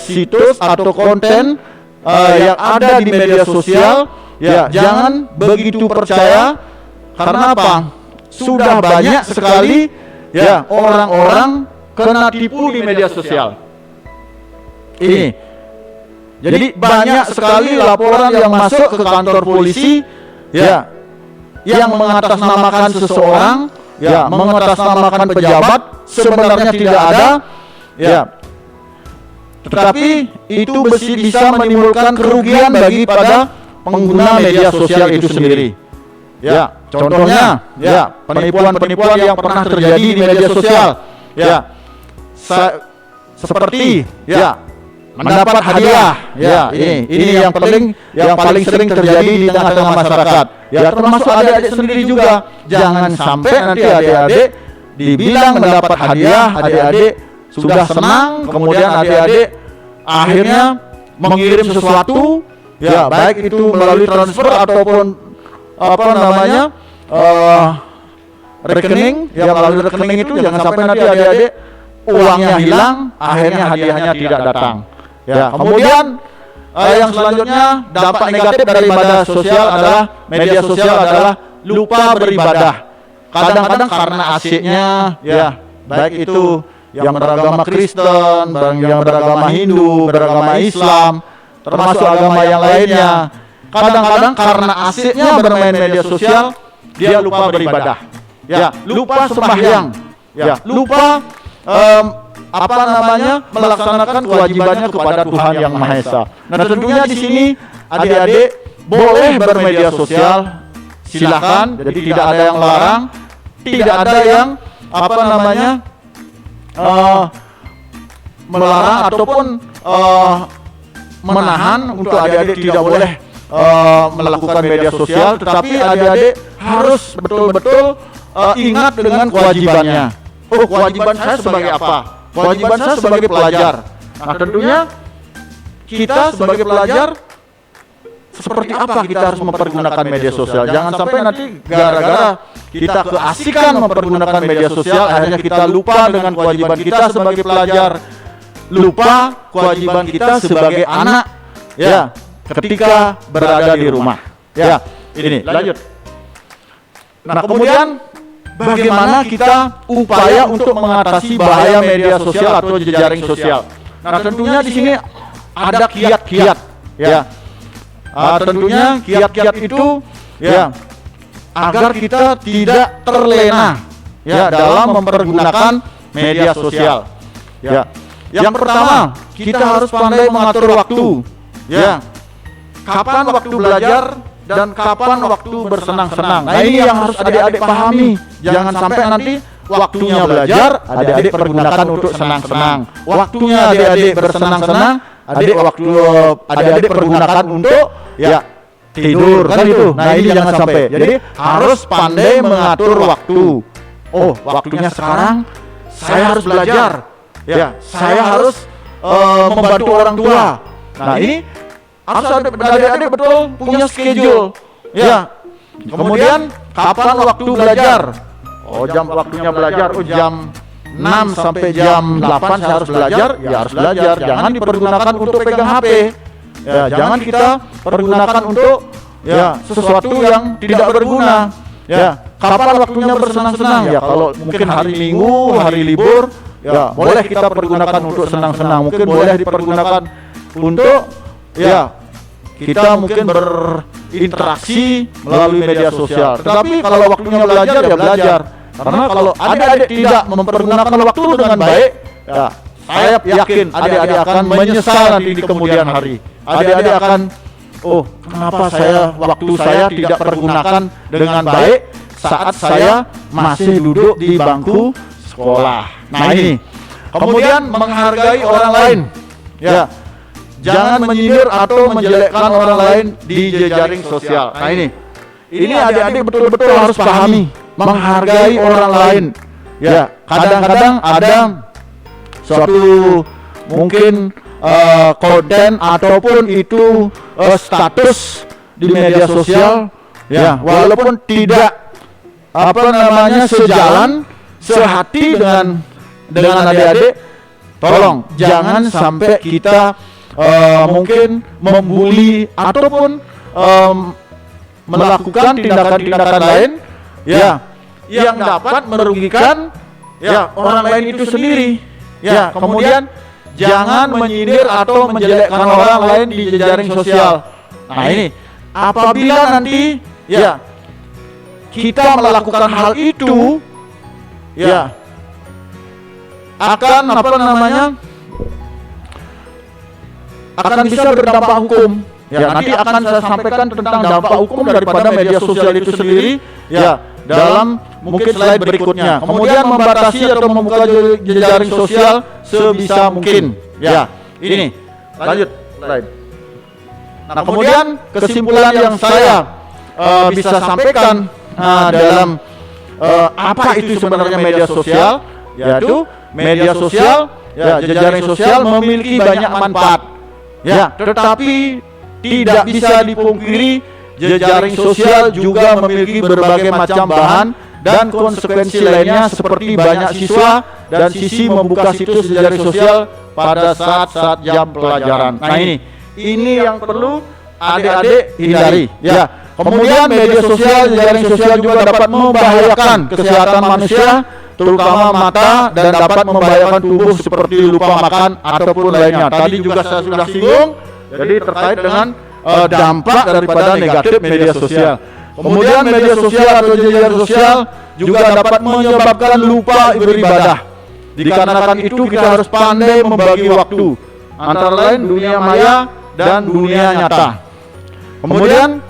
situs atau konten yang ada di media sosial, ya, jangan begitu percaya, karena apa? Sudah banyak sekali, ya, orang-orang kena tipu di media sosial. Ini. Jadi banyak sekali laporan yang masuk ke kantor polisi, ya, yang mengatasnamakan seseorang, ya, mengatasnamakan pejabat, sebenarnya tidak ada, ya. Tetapi itu bisa menimbulkan kerugian bagi pada pengguna media sosial itu sendiri. Ya, contohnya, ya, penipuan-penipuan yang pernah terjadi di media sosial, ya, seperti, ya, mendapat hadiah. Ya, ini yang paling sering terjadi di tengah-tengah masyarakat. Ya, termasuk adik-adik sendiri juga. Jangan sampai nanti adik-adik dibilang mendapat hadiah, adik-adik sudah senang, kemudian adik-adik akhirnya mengirim sesuatu, ya baik itu melalui transfer ataupun rekening. Ya, melalui rekening itu jangan sampai nanti adik-adik uangnya hilang, akhirnya hadiahnya tidak datang. Ya, kemudian yang selanjutnya dampak negatif dari media sosial adalah lupa beribadah. Kadang-kadang karena asyiknya, ya baik itu yang beragama Kristen, yang beragama Hindu, beragama Islam, termasuk agama yang lainnya. Kadang-kadang karena asyiknya bermain media sosial, dia lupa beribadah. Ya, lupa sembahyang. Ya, lupa melaksanakan kewajibannya kepada Tuhan Yang Maha Esa. Nah, tentunya di sini adik-adik boleh bermedia sosial, silakan. Jadi tidak ada yang larang, tidak ada yang melarang ataupun menahan untuk adik-adik tidak boleh melakukan media sosial, tetapi adik-adik harus betul-betul ingat dengan kewajibannya. Oh, kewajiban saya sebagai apa? Kewajiban saya sebagai pelajar. Nah, tentunya kita sebagai pelajar seperti apa kita harus mempergunakan media sosial. Jangan sampai nanti gara-gara kita keasikan mempergunakan media sosial, akhirnya kita lupa dengan kewajiban kita sebagai pelajar, lupa kewajiban kita sebagai anak, ya, ketika berada di rumah. Ya, ini lanjut. Nah, kemudian bagaimana kita upaya untuk mengatasi bahaya media sosial atau jejaring sosial? Nah, tentunya di sini ada kiat-kiat, ya. Tentunya kiat-kiat itu, ya, agar kita tidak terlena, ya, dalam mempergunakan media sosial. Ya, yang pertama kita harus pandai mengatur waktu, ya. Kapan waktu belajar dan kapan waktu bersenang-senang. Nah, ini yang harus adik-adik pahami. Jangan sampai nanti waktunya belajar adik-adik pergunakan untuk senang-senang. Waktunya adik-adik bersenang-senang, adik-adik pergunakan untuk, ya, tidur, kan itu. Nah, ini jangan sampai. Jadi harus pandai mengatur waktu. Oh, waktunya sekarang saya harus belajar. Ya, saya harus membantu orang tua. Nah, ini harus adik-adik betul punya schedule, ya. Kemudian kapan waktu belajar? Oh, waktunya belajar. Oh, jam 6 sampai jam 8 saya harus belajar. Ya, harus belajar. Jangan dipergunakan untuk pegang HP. Ya, jangan kita pergunakan untuk, ya, sesuatu yang tidak berguna. Ya, kapan waktunya bersenang-senang? Ya, kalau mungkin hari Minggu, hari libur, ya, boleh kita pergunakan untuk senang-senang. Mungkin boleh dipergunakan untuk, ya, kita mungkin berinteraksi melalui media sosial. Tetapi kalau waktunya belajar, ya belajar. Karena kalau adik-adik tidak mempergunakan waktu dengan baik, ya, saya yakin adik-adik akan menyesal nanti di kemudian hari. Adik-adik akan, oh, kenapa waktu saya tidak pergunakan dengan baik saat saya masih duduk di bangku sekolah. Nah, ini. Kemudian menghargai orang lain. Ya. Jangan menyindir atau menjelekkan orang lain di jejaring sosial. Nah, ini adik-adik betul-betul harus pahami, menghargai orang lain. Ya, kadang-kadang ada suatu mungkin konten ataupun itu status di media sosial, ya, walaupun tidak sejalan, sehati dengan adik-adik, tolong jangan sampai kita mungkin membuli ataupun melakukan tindakan-tindakan lain, ya, yang dapat merugikan, ya, orang lain itu sendiri. Ya, kemudian jangan menyindir atau menjelekkan orang lain di jejaring sosial. Nah, ini apabila nanti, ya, kita melakukan hal itu, ya, akan akan bisa berdampak hukum. Ya, nanti akan saya sampaikan tentang dampak hukum daripada media sosial itu sendiri, ya, dalam mungkin slide berikutnya. Kemudian membatasi atau membuka jejaring sosial sebisa mungkin. Ya, ini Lanjut slide. Nah, kemudian kesimpulan yang saya bisa sampaikan dalam apa itu sebenarnya media sosial, yaitu media sosial, ya, jejaring sosial memiliki banyak manfaat, ya, tetapi tidak bisa dipungkiri jejaring sosial juga memiliki berbagai macam bahan dan konsekuensi lainnya, seperti banyak siswa dan sisi membuka situs jejaring sosial pada saat jam pelajaran. Nah, ini yang perlu adik-adik hindari, ya. Kemudian media sosial, jejaring sosial juga dapat membahayakan kesehatan manusia, terutama mata, dan dapat membahayakan tubuh seperti lupa makan ataupun lainnya. Tadi juga saya sudah singgung, jadi terkait dengan dampak daripada negatif media sosial. Kemudian media sosial atau jejaring sosial juga dapat menyebabkan lupa beribadah. Dikarenakan itu kita harus pandai membagi waktu antara lain dunia maya dan dunia nyata. Kemudian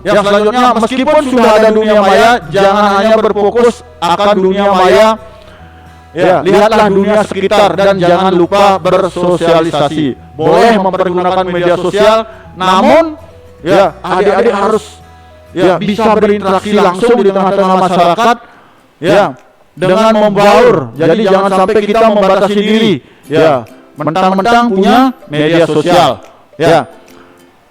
yang selanjutnya, meskipun sudah ada dunia maya, jangan hanya berfokus akan dunia maya, ya, lihatlah dunia sekitar dan jangan lupa bersosialisasi. Boleh mempergunakan media sosial, namun ya adik-adik harus ya bisa berinteraksi langsung di tengah-tengah masyarakat, ya, dengan membaur. Jadi jangan sampai kita membatasi diri, ya, mentang-mentang punya media sosial, ya.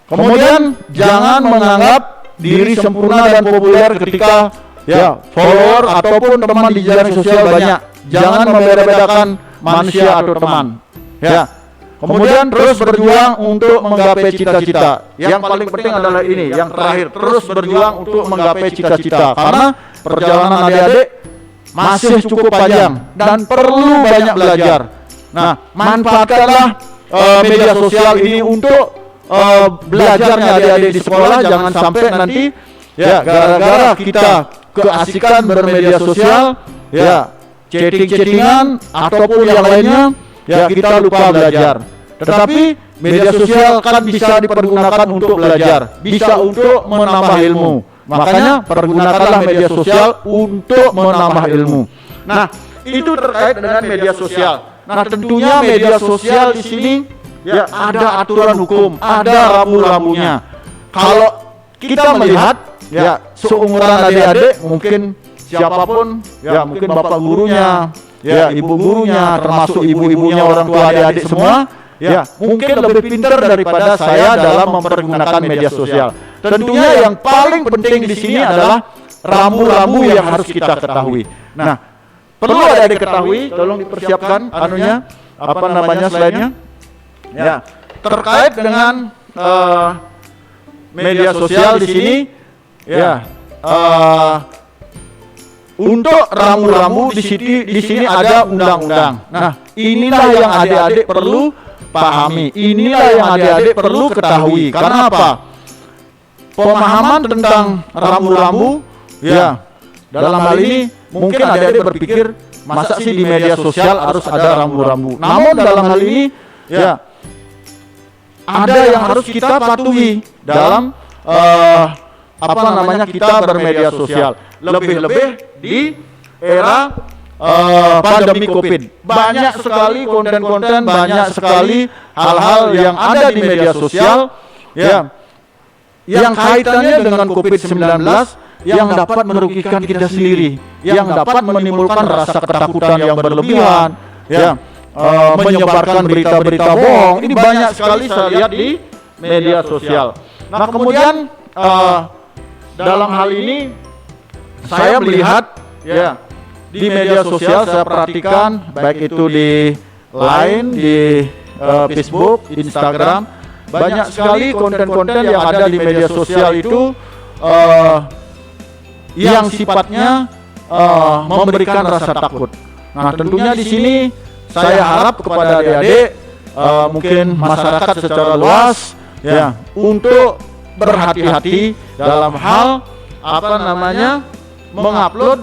Kemudian jangan menganggap diri sempurna dan populer ketika ya follower ataupun teman di jejaring sosial banyak. Jangan membeda-bedakan manusia atau teman, ya. Kemudian terus berjuang untuk menggapai cita-cita. Yang paling penting adalah ini, yang terakhir, terus berjuang untuk menggapai cita-cita, karena perjalanan adik-adik masih cukup panjang dan perlu banyak belajar. Nah, manfaatkanlah media sosial ini untuk belajarnya adik-adik di sekolah. Jangan sampai nanti ya gara-gara kita keasikan bermedia sosial, ya, chatting-chattingan ataupun yang lainnya, ya, kita lupa belajar. Tetapi media sosial kan bisa dipergunakan untuk belajar, bisa untuk menambah ilmu. Makanya pergunakanlah media sosial untuk menambah ilmu. Nah, itu terkait dengan media sosial. Nah, tentunya media sosial di sini ya ada aturan hukum, ada rambu-rambunya. Kalau kita melihat ya seumuran adik-adik, mungkin siapapun, ya mungkin bapak gurunya, ya ibu gurunya, termasuk ibu-ibunya, orang tua adik-adik semua, ya mungkin lebih pintar daripada saya dalam mempergunakan media sosial. Tentunya yang paling penting di sini adalah rambu-rambu yang harus kita ketahui. Nah, perlu adik-adik ketahui, tolong dipersiapkan anunya, apa namanya slide-nya. Ya, terkait dengan media sosial di sini, ya, untuk rambu-rambu di sini ada undang-undang. Nah, inilah yang adik-adik perlu pahami. Inilah yang adik-adik perlu ketahui. Karena apa? Pemahaman tentang rambu-rambu, ya, dalam hal ini mungkin adik-adik berpikir, masa sih di media sosial harus ada rambu-rambu? Namun dalam hal ini, ya, ada yang harus kita patuhi dalam apa namanya kita bermedia sosial. Lebih-lebih di era pandemi Covid. Banyak sekali konten-konten, banyak sekali hal-hal yang ada di media sosial, ya, yang kaitannya dengan Covid-19, yang dapat merugikan kita sendiri, yang dapat menimbulkan rasa ketakutan yang berlebihan, ya, menyebarkan berita-berita bohong. Ini banyak sekali saya lihat di media sosial. Nah, kemudian dalam hal ini saya melihat, ya, di media sosial saya perhatikan, baik itu di Line, di Facebook, Instagram, banyak sekali konten-konten yang ada di media sosial itu yang sifatnya memberikan rasa takut. Nah, tentunya di sini saya harap kepada adik-adik, mungkin masyarakat secara luas, ya, untuk berhati-hati dalam hal apa namanya mengupload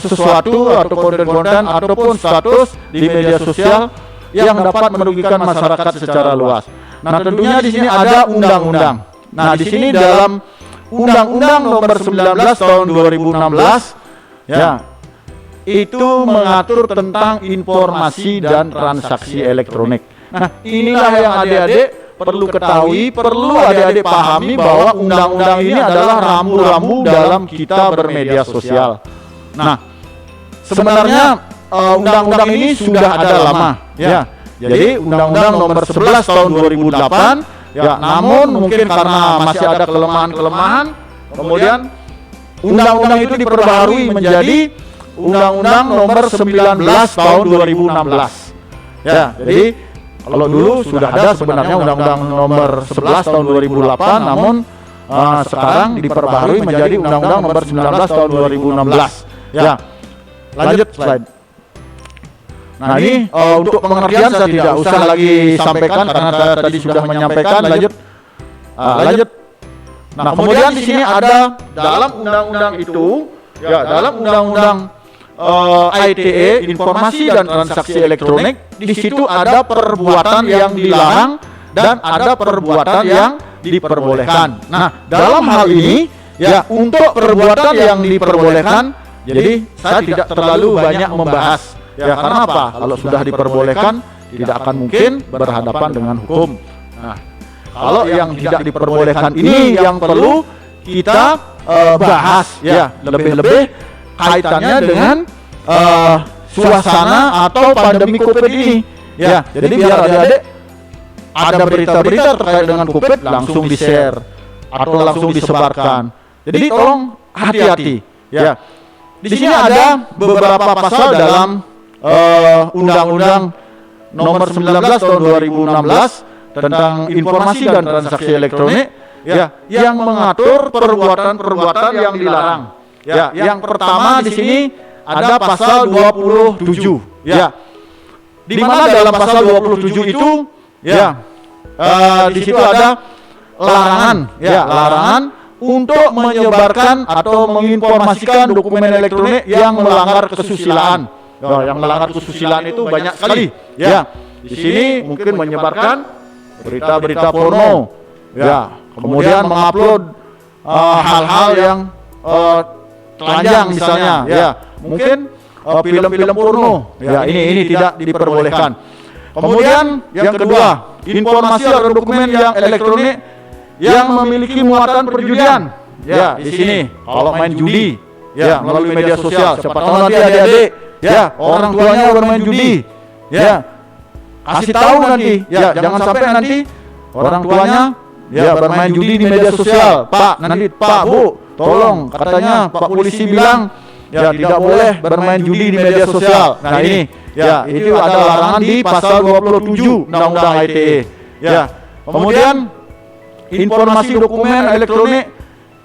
sesuatu atau konten-konten ataupun status di media sosial yang dapat merugikan masyarakat secara luas. Nah, tentunya di sini ada undang-undang. Nah, di sini dalam Undang-Undang Nomor 19 Tahun 2016, ya, itu mengatur tentang informasi dan transaksi elektronik. Nah, inilah yang adik-adik perlu ketahui, perlu adik-adik pahami bahwa undang-undang ini adalah rambu-rambu dalam kita bermedia sosial. Nah, sebenarnya undang-undang ini sudah ada lama, ya. Jadi Undang-Undang Nomor 11 Tahun 2008, ya. Namun mungkin karena masih ada kelemahan-kelemahan, kemudian undang-undang itu diperbaharui menjadi Undang-Undang Nomor 19 Tahun 2016. Ya, jadi kalau dulu sudah ada sebenarnya Undang-Undang Nomor 11 Tahun 2008, namun sekarang diperbaharui menjadi Undang-Undang Nomor 19 Tahun 2016. Ya, lanjut slide. Nah, ini untuk pengertian saya tidak usah lagi sampaikan karena saya tadi sudah menyampaikan. Lanjut. Nah, kemudian di sini ada dalam undang-undang itu, ya, dalam undang-undang ITE, informasi dan transaksi elektronik, di situ ada perbuatan yang dilarang dan ada perbuatan yang diperbolehkan. Nah, dalam hal ini, ya, untuk perbuatan yang diperbolehkan, jadi saya tidak terlalu banyak membahas. Ya, karena apa? Kalau sudah diperbolehkan, tidak akan mungkin berhadapan dengan hukum. Nah, kalau yang tidak diperbolehkan ini yang perlu kita bahas, ya, lebih-lebih kaitannya dengan suasana atau pandemi COVID ini. Ya, jadi biar adik-adik ada berita-berita terkait dengan COVID langsung di-share atau langsung disebarkan. Jadi tolong hati-hati. Ya, di sini ada beberapa pasal dalam Undang-Undang Nomor 19 Tahun 2016 tentang informasi dan transaksi elektronik, ya, yang mengatur perbuatan-perbuatan yang dilarang. Ya, yang pertama di sini ada pasal 27. Ya, di mana dalam pasal 27 itu, ya, di situ ada larangan, ya, larangan untuk menyebarkan atau menginformasikan dokumen elektronik yang melanggar kesusilaan. Yang melanggar kesusilaan itu banyak sekali. Ya, di sini mungkin menyebarkan berita-berita porno, ya, kemudian mengupload hal-hal yang telanjang misalnya, ya, mungkin film-film porno. Ya, ini tidak diperbolehkan. Kemudian yang kedua, informasi atau dokumen yang elektronik yang memiliki muatan perjudian. Ya, di sini kalau main judi, ya, melalui media sosial, siapa tahu nanti adik-adik, ya, orang tuanya bermain judi, ya, kasih tahu nanti, ya, jangan sampai nanti orang tuanya, ya, bermain judi di media sosial. Pak, nanti Pak, Bu, tolong, katanya Pak polisi bilang, ya, tidak boleh bermain judi di media sosial. Nah, ini, ya, itu ada larangan di pasal 27 Undang-Undang ITE. Ya, kemudian informasi dokumen elektronik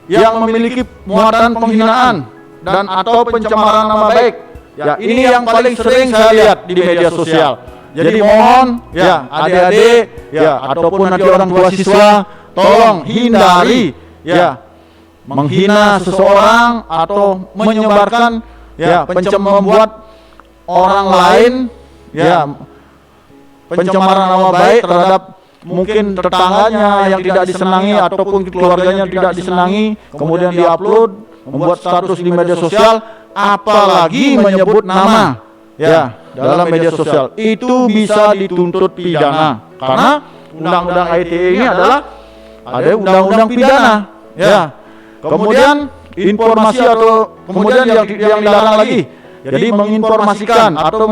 yang memiliki muatan penghinaan dan atau pencemaran nama baik. Ya, ini yang paling sering saya lihat di media sosial. Jadi mohon, ya, adik-adik, ya, ataupun nanti orang tua siswa, tolong hindari, ya, menghina seseorang atau menyebarkan, ya, membuat orang lain, ya, pencemaran nama baik terhadap mungkin tetangganya yang tidak disenangi ataupun keluarganya tidak disenangi, kemudian diupload, membuat status di media sosial, apalagi menyebut nama, ya, dalam media sosial, itu bisa dituntut pidana karena Undang-Undang ITE ini adalah ada undang-undang pidana, ya. Kemudian informasi atau kemudian yang dilarang lagi, jadi menginformasikan atau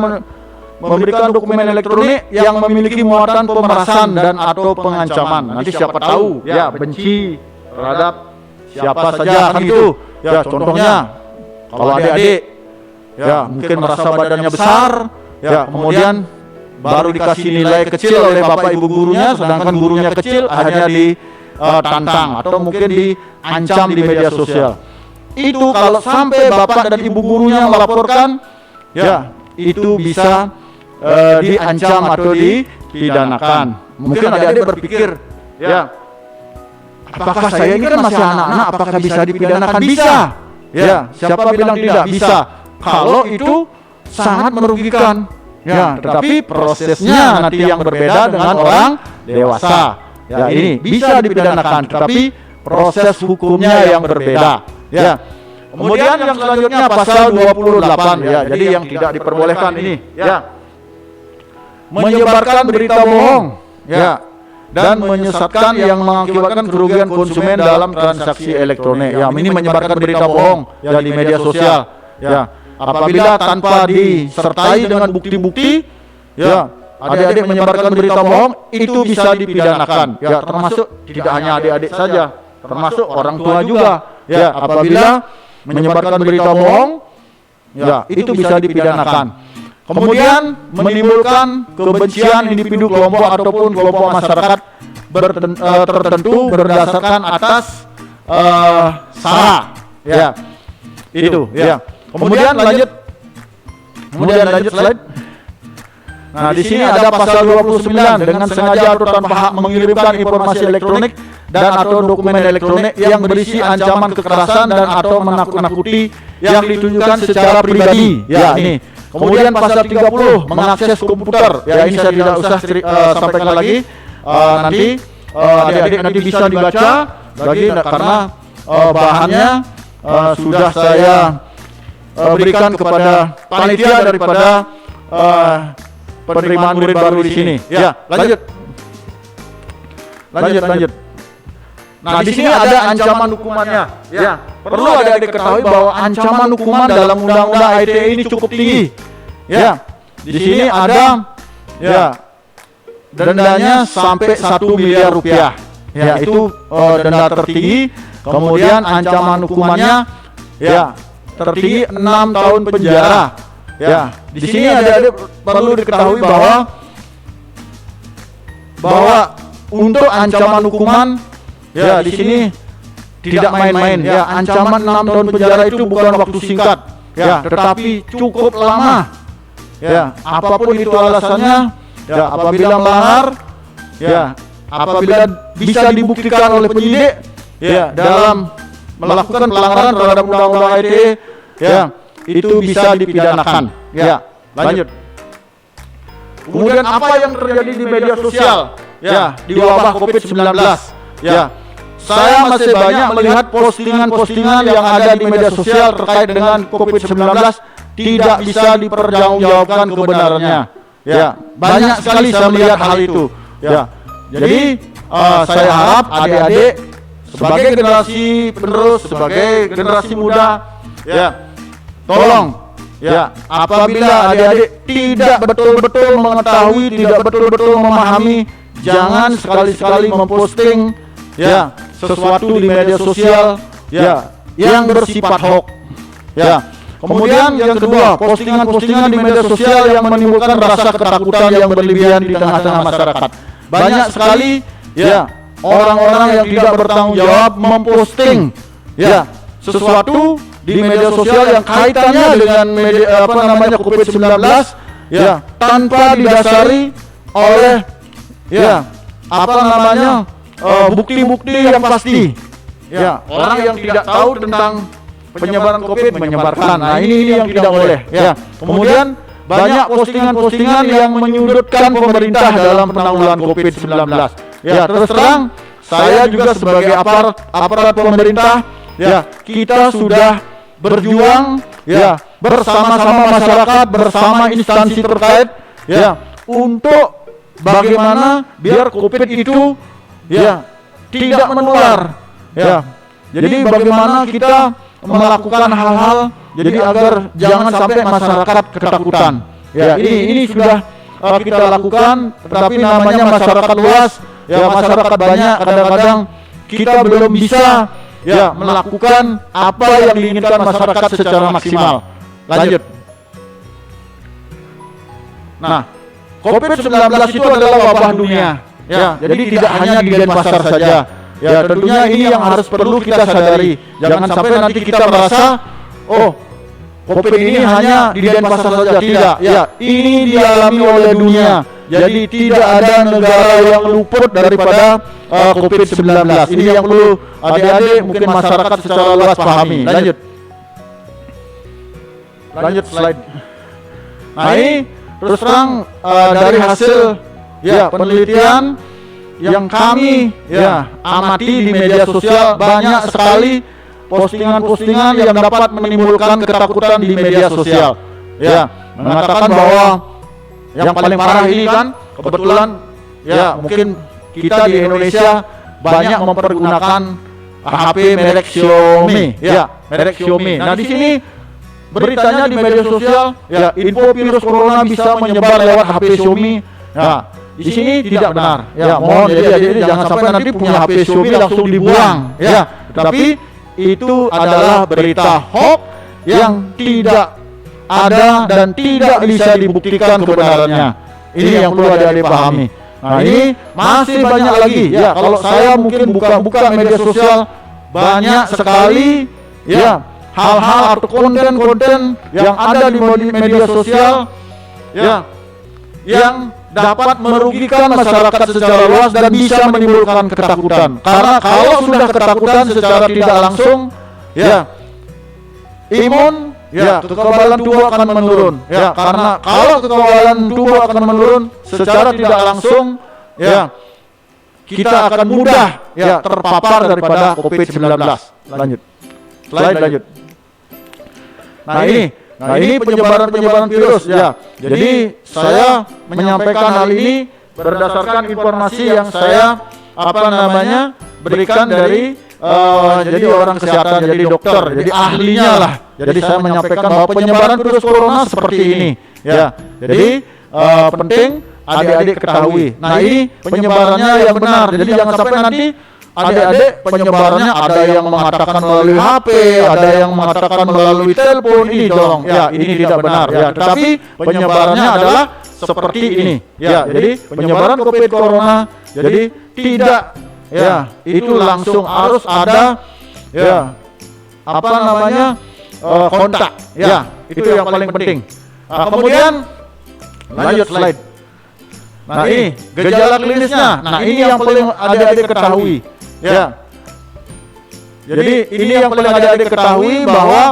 memberikan dokumen elektronik yang memiliki muatan pemerasan dan atau pengancaman. Nanti siapa tahu, ya, benci terhadap siapa saja, kan gitu. Ya, contohnya kalau adik-adik, ya, mungkin merasa badannya besar, ya, kemudian baru dikasih nilai kecil oleh bapak ibu gurunya, sedangkan gurunya kecil, akhirnya ditantang atau mungkin diancam di media sosial. Itu kalau sampai bapak dan ibu gurunya melaporkan, ya, itu bisa diancam atau dipidanakan. Mungkin adik-adik berpikir, ya, apakah saya ini kan masih anak-anak, apakah bisa dipidanakan? Bisa. Ya, siapa bilang tidak bisa? Kalau itu sangat merugikan. Ya, tetapi prosesnya nanti yang berbeda dengan orang dewasa. Ya, ini bisa dipidanakan, tetapi proses hukumnya yang berbeda. Ya. Kemudian yang selanjutnya pasal 28, ya. Jadi yang tidak diperbolehkan ini, ya. menyebarkan berita bohong, ya, dan menyesatkan yang mengakibatkan kerugian konsumen dalam transaksi elektronik. Ya, ini menyebarkan berita bohong ya di media sosial. Ya, apabila tanpa disertai dengan bukti-bukti, ya, adik-adik menyebarkan berita bohong itu bisa dipidanakan. Ya, termasuk tidak hanya adik-adik saja, termasuk orang tua juga. Ya, apabila menyebarkan berita bohong, ya, itu bisa dipidanakan. Kemudian menimbulkan kebencian individu, kelompok ataupun kelompok masyarakat tertentu berdasarkan atas sara. Ya, itu. Ya. Kemudian lanjut slide. Nah, di sini ada pasal 29 dengan sengaja atau tanpa hak mengirimkan informasi elektronik dan atau dokumen elektronik yang berisi ancaman kekerasan dan atau menakut-nakuti yang ditujukan secara pribadi. Ya, ini. Kemudian pasal 30 mengakses komputer. Ya, ini saya tidak usah sampaikan lagi. Nanti adik-adik nanti bisa dibaca lagi karena bahannya sudah saya berikan kepada panitia daripada penerimaan murid baru di sini. Ya, lanjut. Nah, di sini ada ancaman hukumannya. Ya, perlu adik-adik ketahui bahwa ancaman hukuman dalam undang-undang ITE ini cukup tinggi. Ya, di sini ada dendanya sampai 1 miliar rupiah. Ya, itu denda tertinggi. Kemudian ancaman hukumannya tertinggi 6 tahun penjara. Ya, di sini adik-adik perlu diketahui bahwa untuk ancaman hukuman di sini tidak main-main. Ya, ancaman 6 tahun penjara itu bukan waktu singkat. Ya, tetapi cukup lama. Ya, apapun itu alasannya, ya, apabila melanggar, ya, apabila bisa dibuktikan oleh penyidik, ya, dalam melakukan pelanggaran terhadap undang-undang ITE, ya, itu bisa dipidanakan. Ya, lanjut. Kemudian apa yang terjadi di media sosial? Ya, di wabah COVID-19. Ya, saya masih banyak melihat postingan-postingan yang ada di media sosial terkait dengan COVID-19 tidak bisa dipertanggungjawabkan kebenarannya. Ya, banyak sekali saya melihat hal itu. Ya, jadi saya harap adik-adik sebagai generasi penerus, sebagai generasi muda, ya, tolong, ya, apabila adik-adik tidak betul-betul mengetahui, tidak betul-betul memahami, jangan sekali-sekali memposting, ya, sesuatu di media sosial, ya, yang bersifat hoax. Ya. Kemudian yang kedua, postingan-postingan di media sosial yang menimbulkan rasa ketakutan yang berlebihan di tengah-tengah masyarakat. Banyak sekali, ya, orang-orang yang tidak bertanggung jawab memposting, ya, sesuatu di media sosial yang kaitannya dengan COVID-19, ya, tanpa didasari oleh, ya, bukti-bukti yang pasti. Ya, orang yang tidak tahu tentang penyebaran COVID menyebarkan. Nah, ini yang tidak boleh. Ya. Kemudian banyak postingan-postingan yang menyudutkan pemerintah dalam penanggulangan COVID-19. Ya, terus terang saya juga sebagai aparat pemerintah, ya, kita sudah berjuang, ya, bersama-sama masyarakat, bersama instansi terkait, ya, untuk bagaimana biar COVID itu, ya, tidak menular. Ya. Jadi bagaimana kita melakukan hal-hal jadi agar jangan sampai masyarakat ketakutan. Ya, ini sudah kita lakukan, tetapi namanya masyarakat luas, ya, masyarakat banyak, kadang-kadang kita belum bisa, ya, melakukan apa yang diinginkan masyarakat secara maksimal. Lanjut. Nah, COVID-19 itu adalah wabah dunia. Ya, jadi tidak hanya di Denpasar saja. Ya, tentunya ini yang harus perlu kita sadari. Jangan sampai nanti kita merasa, oh, COVID ini hanya di Denpasar saja. Tidak, ya, ini dialami oleh dunia. Jadi tidak ada negara yang luput daripada COVID-19. Ini yang perlu adik-adik mungkin masyarakat secara luas pahami. Lanjut slide. Nah, ini terus terang dari hasil, ya, penelitian yang kami, ya, amati di media sosial, banyak sekali postingan-postingan yang dapat menimbulkan ketakutan di media sosial. Ya, mengatakan bahwa yang paling parah ini kan kebetulan ya mungkin kita di Indonesia banyak mempergunakan HP merek Xiaomi, ya merek Xiaomi. Nah di sini beritanya di media sosial, ya info virus corona bisa menyebar lewat HP Xiaomi. Ya di sini tidak benar. Ya mohon jadi jangan sampai nanti punya HP Xiaomi langsung dibuang. Ya, tapi itu adalah berita hoax yang tidak ada dan tidak bisa dibuktikan kebenarannya. Ini yang perlu adik-adik pahami. Nah ini masih banyak lagi. Ya kalau saya mungkin buka media sosial banyak sekali ya hal-hal atau konten-konten yang ada di media sosial ya yang dapat merugikan masyarakat secara luas dan bisa menimbulkan ketakutan. Karena kalau sudah ketakutan secara tidak langsung ya imun ya kekebalan tubuh akan menurun ya, karena kalau kekebalan tubuh akan menurun secara tidak langsung ya kita akan mudah ya terpapar daripada COVID-19. Lanjut. Slide lanjut. Nah ini penyebaran virus ya. Jadi saya menyampaikan hal ini berdasarkan informasi yang saya berikan dari jadi orang kesehatan, jadi dokter, jadi ahlinya lah. Jadi saya menyampaikan bahwa penyebaran virus corona seperti ini. Ya, jadi penting adik-adik ketahui. Nah ini penyebarannya yang benar. Jadi jangan sampai nanti adik-adik penyebarannya ada yang mengatakan melalui HP, ada yang mengatakan melalui telepon. Ini dong, ya ini tidak benar. Ya, tetapi penyebarannya adalah seperti ini. Ya, jadi penyebaran COVID corona jadi tidak ya itu langsung harus ada ya kontak ya itu yang paling penting. Kemudian lanjut slide. Nah ini gejala klinisnya. Nah ini yang paling adik-adik ketahui ya. Jadi ini yang paling adik-adik ketahui bahwa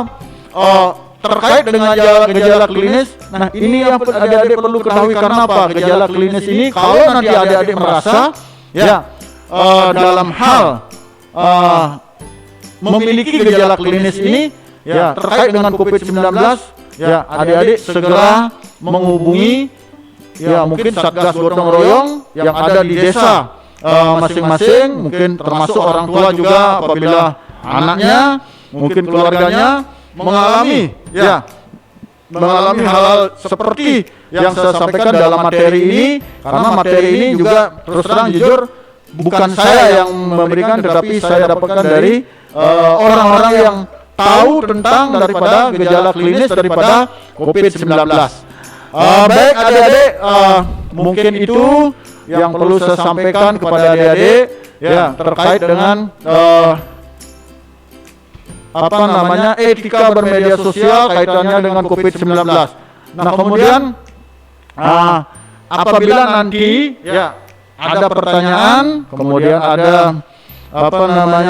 terkait dengan gejala klinis. Nah ini yang adik-adik perlu ketahui. Karena apa? Gejala klinis ini kalau nanti adik-adik merasa ya dalam hal memiliki gejala klinis ini ya terkait dengan COVID-19 ya adik-adik segera menghubungi ya mungkin Satgas Gotong Royong yang ada di desa masing-masing, mungkin termasuk orang tua juga apabila anaknya mungkin keluarganya mengalami hal-hal seperti yang saya sampaikan dalam materi ini. Karena materi ini juga terus terang jujur bukan saya yang memberikan, tetapi saya dapatkan dari orang-orang yang tahu tentang daripada gejala klinis daripada COVID-19. Baik adik-adik, mungkin itu yang perlu saya sampaikan kepada adik-adik ya terkait dengan etika bermedia sosial kaitannya dengan COVID-19. Nah kemudian apabila nanti ya ada pertanyaan, kemudian ada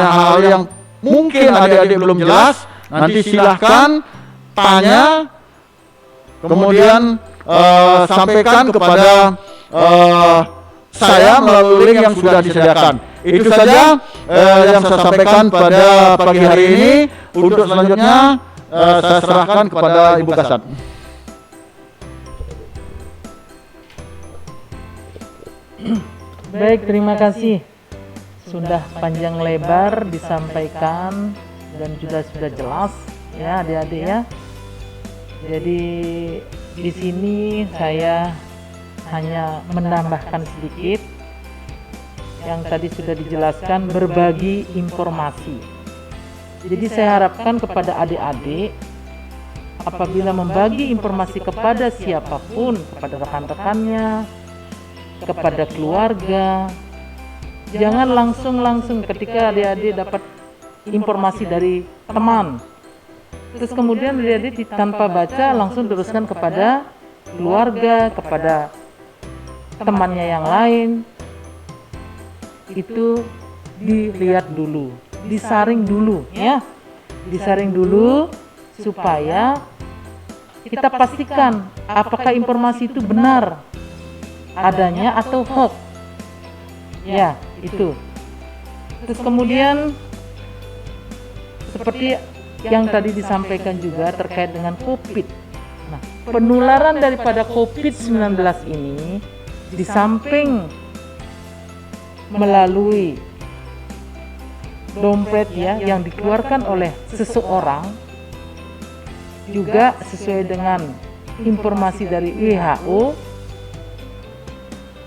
hal yang mungkin adik-adik belum jelas, nanti silahkan tanya, kemudian sampaikan kepada saya melalui link yang sudah disediakan. Itu saja yang saya sampaikan pada pagi hari ini. Untuk selanjutnya saya serahkan kepada Ibu Kasat. Baik, terima kasih. Sudah panjang lebar disampaikan dan juga sudah jelas ya adik-adik ya. Jadi di sini saya hanya menambahkan sedikit yang tadi sudah dijelaskan, berbagi informasi. Jadi saya harapkan kepada adik-adik apabila membagi informasi kepada siapapun, kepada rekan-rekannya, kepada keluarga, jangan langsung ketika adik-adik dapat informasi dari teman, terus kemudian adik-adik tanpa baca langsung teruskan kepada keluarga, kepada temannya yang lain. Itu dilihat dulu, disaring dulu ya, disaring dulu supaya kita pastikan apakah informasi itu benar adanya atau hoax ya itu. Terus kemudian seperti yang tadi disampaikan juga terkait dengan COVID-19 Nah, penularan daripada COVID-19 ini di samping melalui dompet ya yang dikeluarkan oleh seseorang, juga sesuai dengan informasi dari WHO.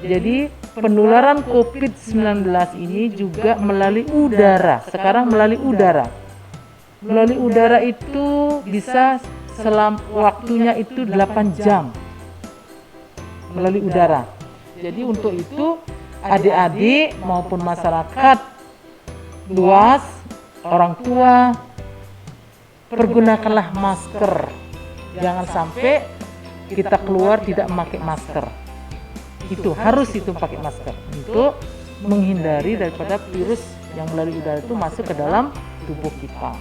Jadi penularan COVID-19 ini juga melalui udara. Sekarang melalui udara. Melalui udara itu bisa waktunya itu 8 jam. Melalui udara. Jadi untuk itu adik-adik maupun masyarakat luas, orang tua, pergunakanlah masker. Jangan sampai kita keluar tidak memakai masker. Itu harus pakai masker untuk menghindari daripada virus yang melalui udara itu masuk ke dalam tubuh kita.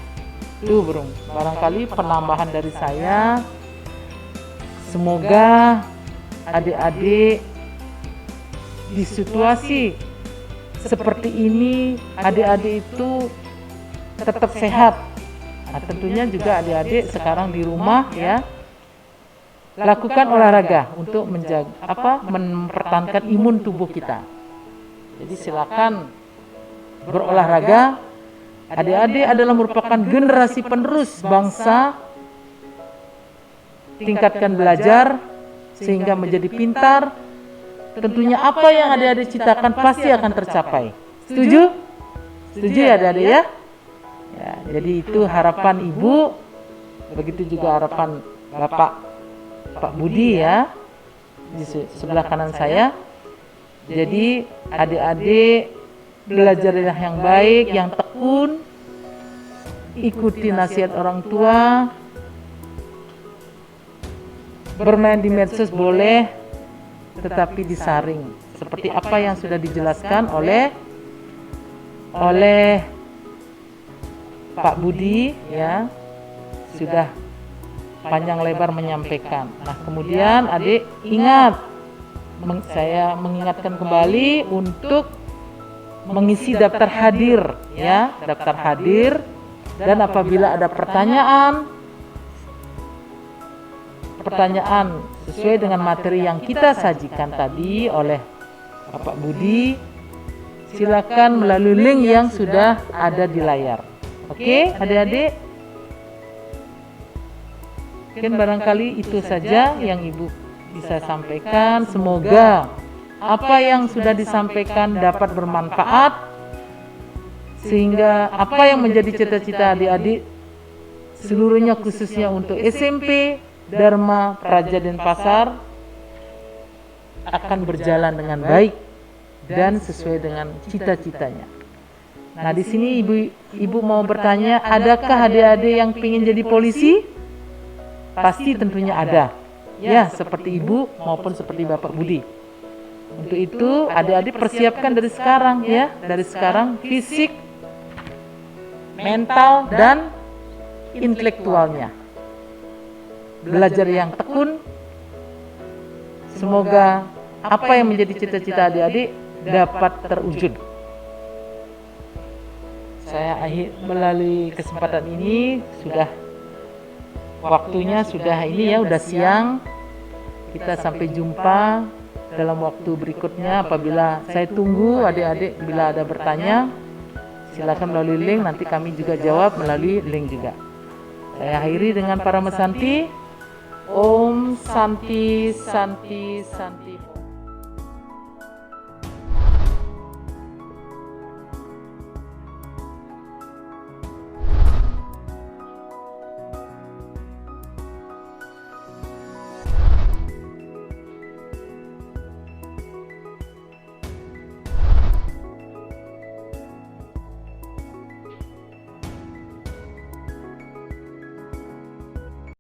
Itu burung. Barangkali penambahan dari saya. Semoga adik-adik di situasi seperti ini, adik-adik itu tetap sehat. Nah, tentunya juga adik-adik sekarang di rumah ya, lakukan olahraga untuk mempertahankan imun tubuh kita. Jadi silakan berolahraga. Adik-adik adalah merupakan generasi penerus bangsa. Tingkatkan belajar sehingga menjadi pintar. Tentunya apa yang adik-adik citakan pasti akan tercapai. Setuju? Setuju ya adik-adik ya? Ya, jadi itu harapan Ibu, begitu juga harapan Pak Budi ya, di sebelah kanan saya. Jadi adik-adik belajarlah yang baik, yang tekun, ikuti nasihat orang tua, bermain di medsos boleh, tetapi disaring. Seperti apa yang sudah dijelaskan oleh Pak Budi ya, sudah panjang lebar menyampaikan. Nah, kemudian adik ingat, saya mengingatkan kembali untuk mengisi daftar hadir ya, daftar hadir, dan apabila ada pertanyaan sesuai dengan materi yang kita sajikan tadi oleh Bapak Budi, silakan melalui link yang sudah ada di layar. Oke, adik-adik? Mungkin barangkali itu saja yang Ibu bisa sampaikan. Semoga apa yang sudah disampaikan dapat bermanfaat, sehingga apa yang menjadi cita-cita adik-adik seluruhnya, khususnya untuk SMP Dharma Praja Denpasar, akan berjalan dengan baik dan sesuai dengan cita-citanya. Nah, di sini Ibu mau bertanya, adakah adik-adik yang ingin jadi polisi? Pasti tentunya ada. Ya, seperti Ibu maupun seperti Bapak Budi. Untuk itu, adik-adik persiapkan dari sekarang ya, dari sekarang fisik, mental, dan intelektualnya. Belajar yang tekun. Semoga apa yang menjadi cita-cita adik-adik dapat terwujud. Saya melalui kesempatan ini waktunya sudah ini ya, udah siang. Kita sampai jumpa dalam waktu berikutnya. Apabila saya tunggu adik-adik bila ada bertanya, silakan melalui link, nanti kami juga jawab melalui link juga. Saya akhiri dengan para mesanti. Om Santi Santi Santi.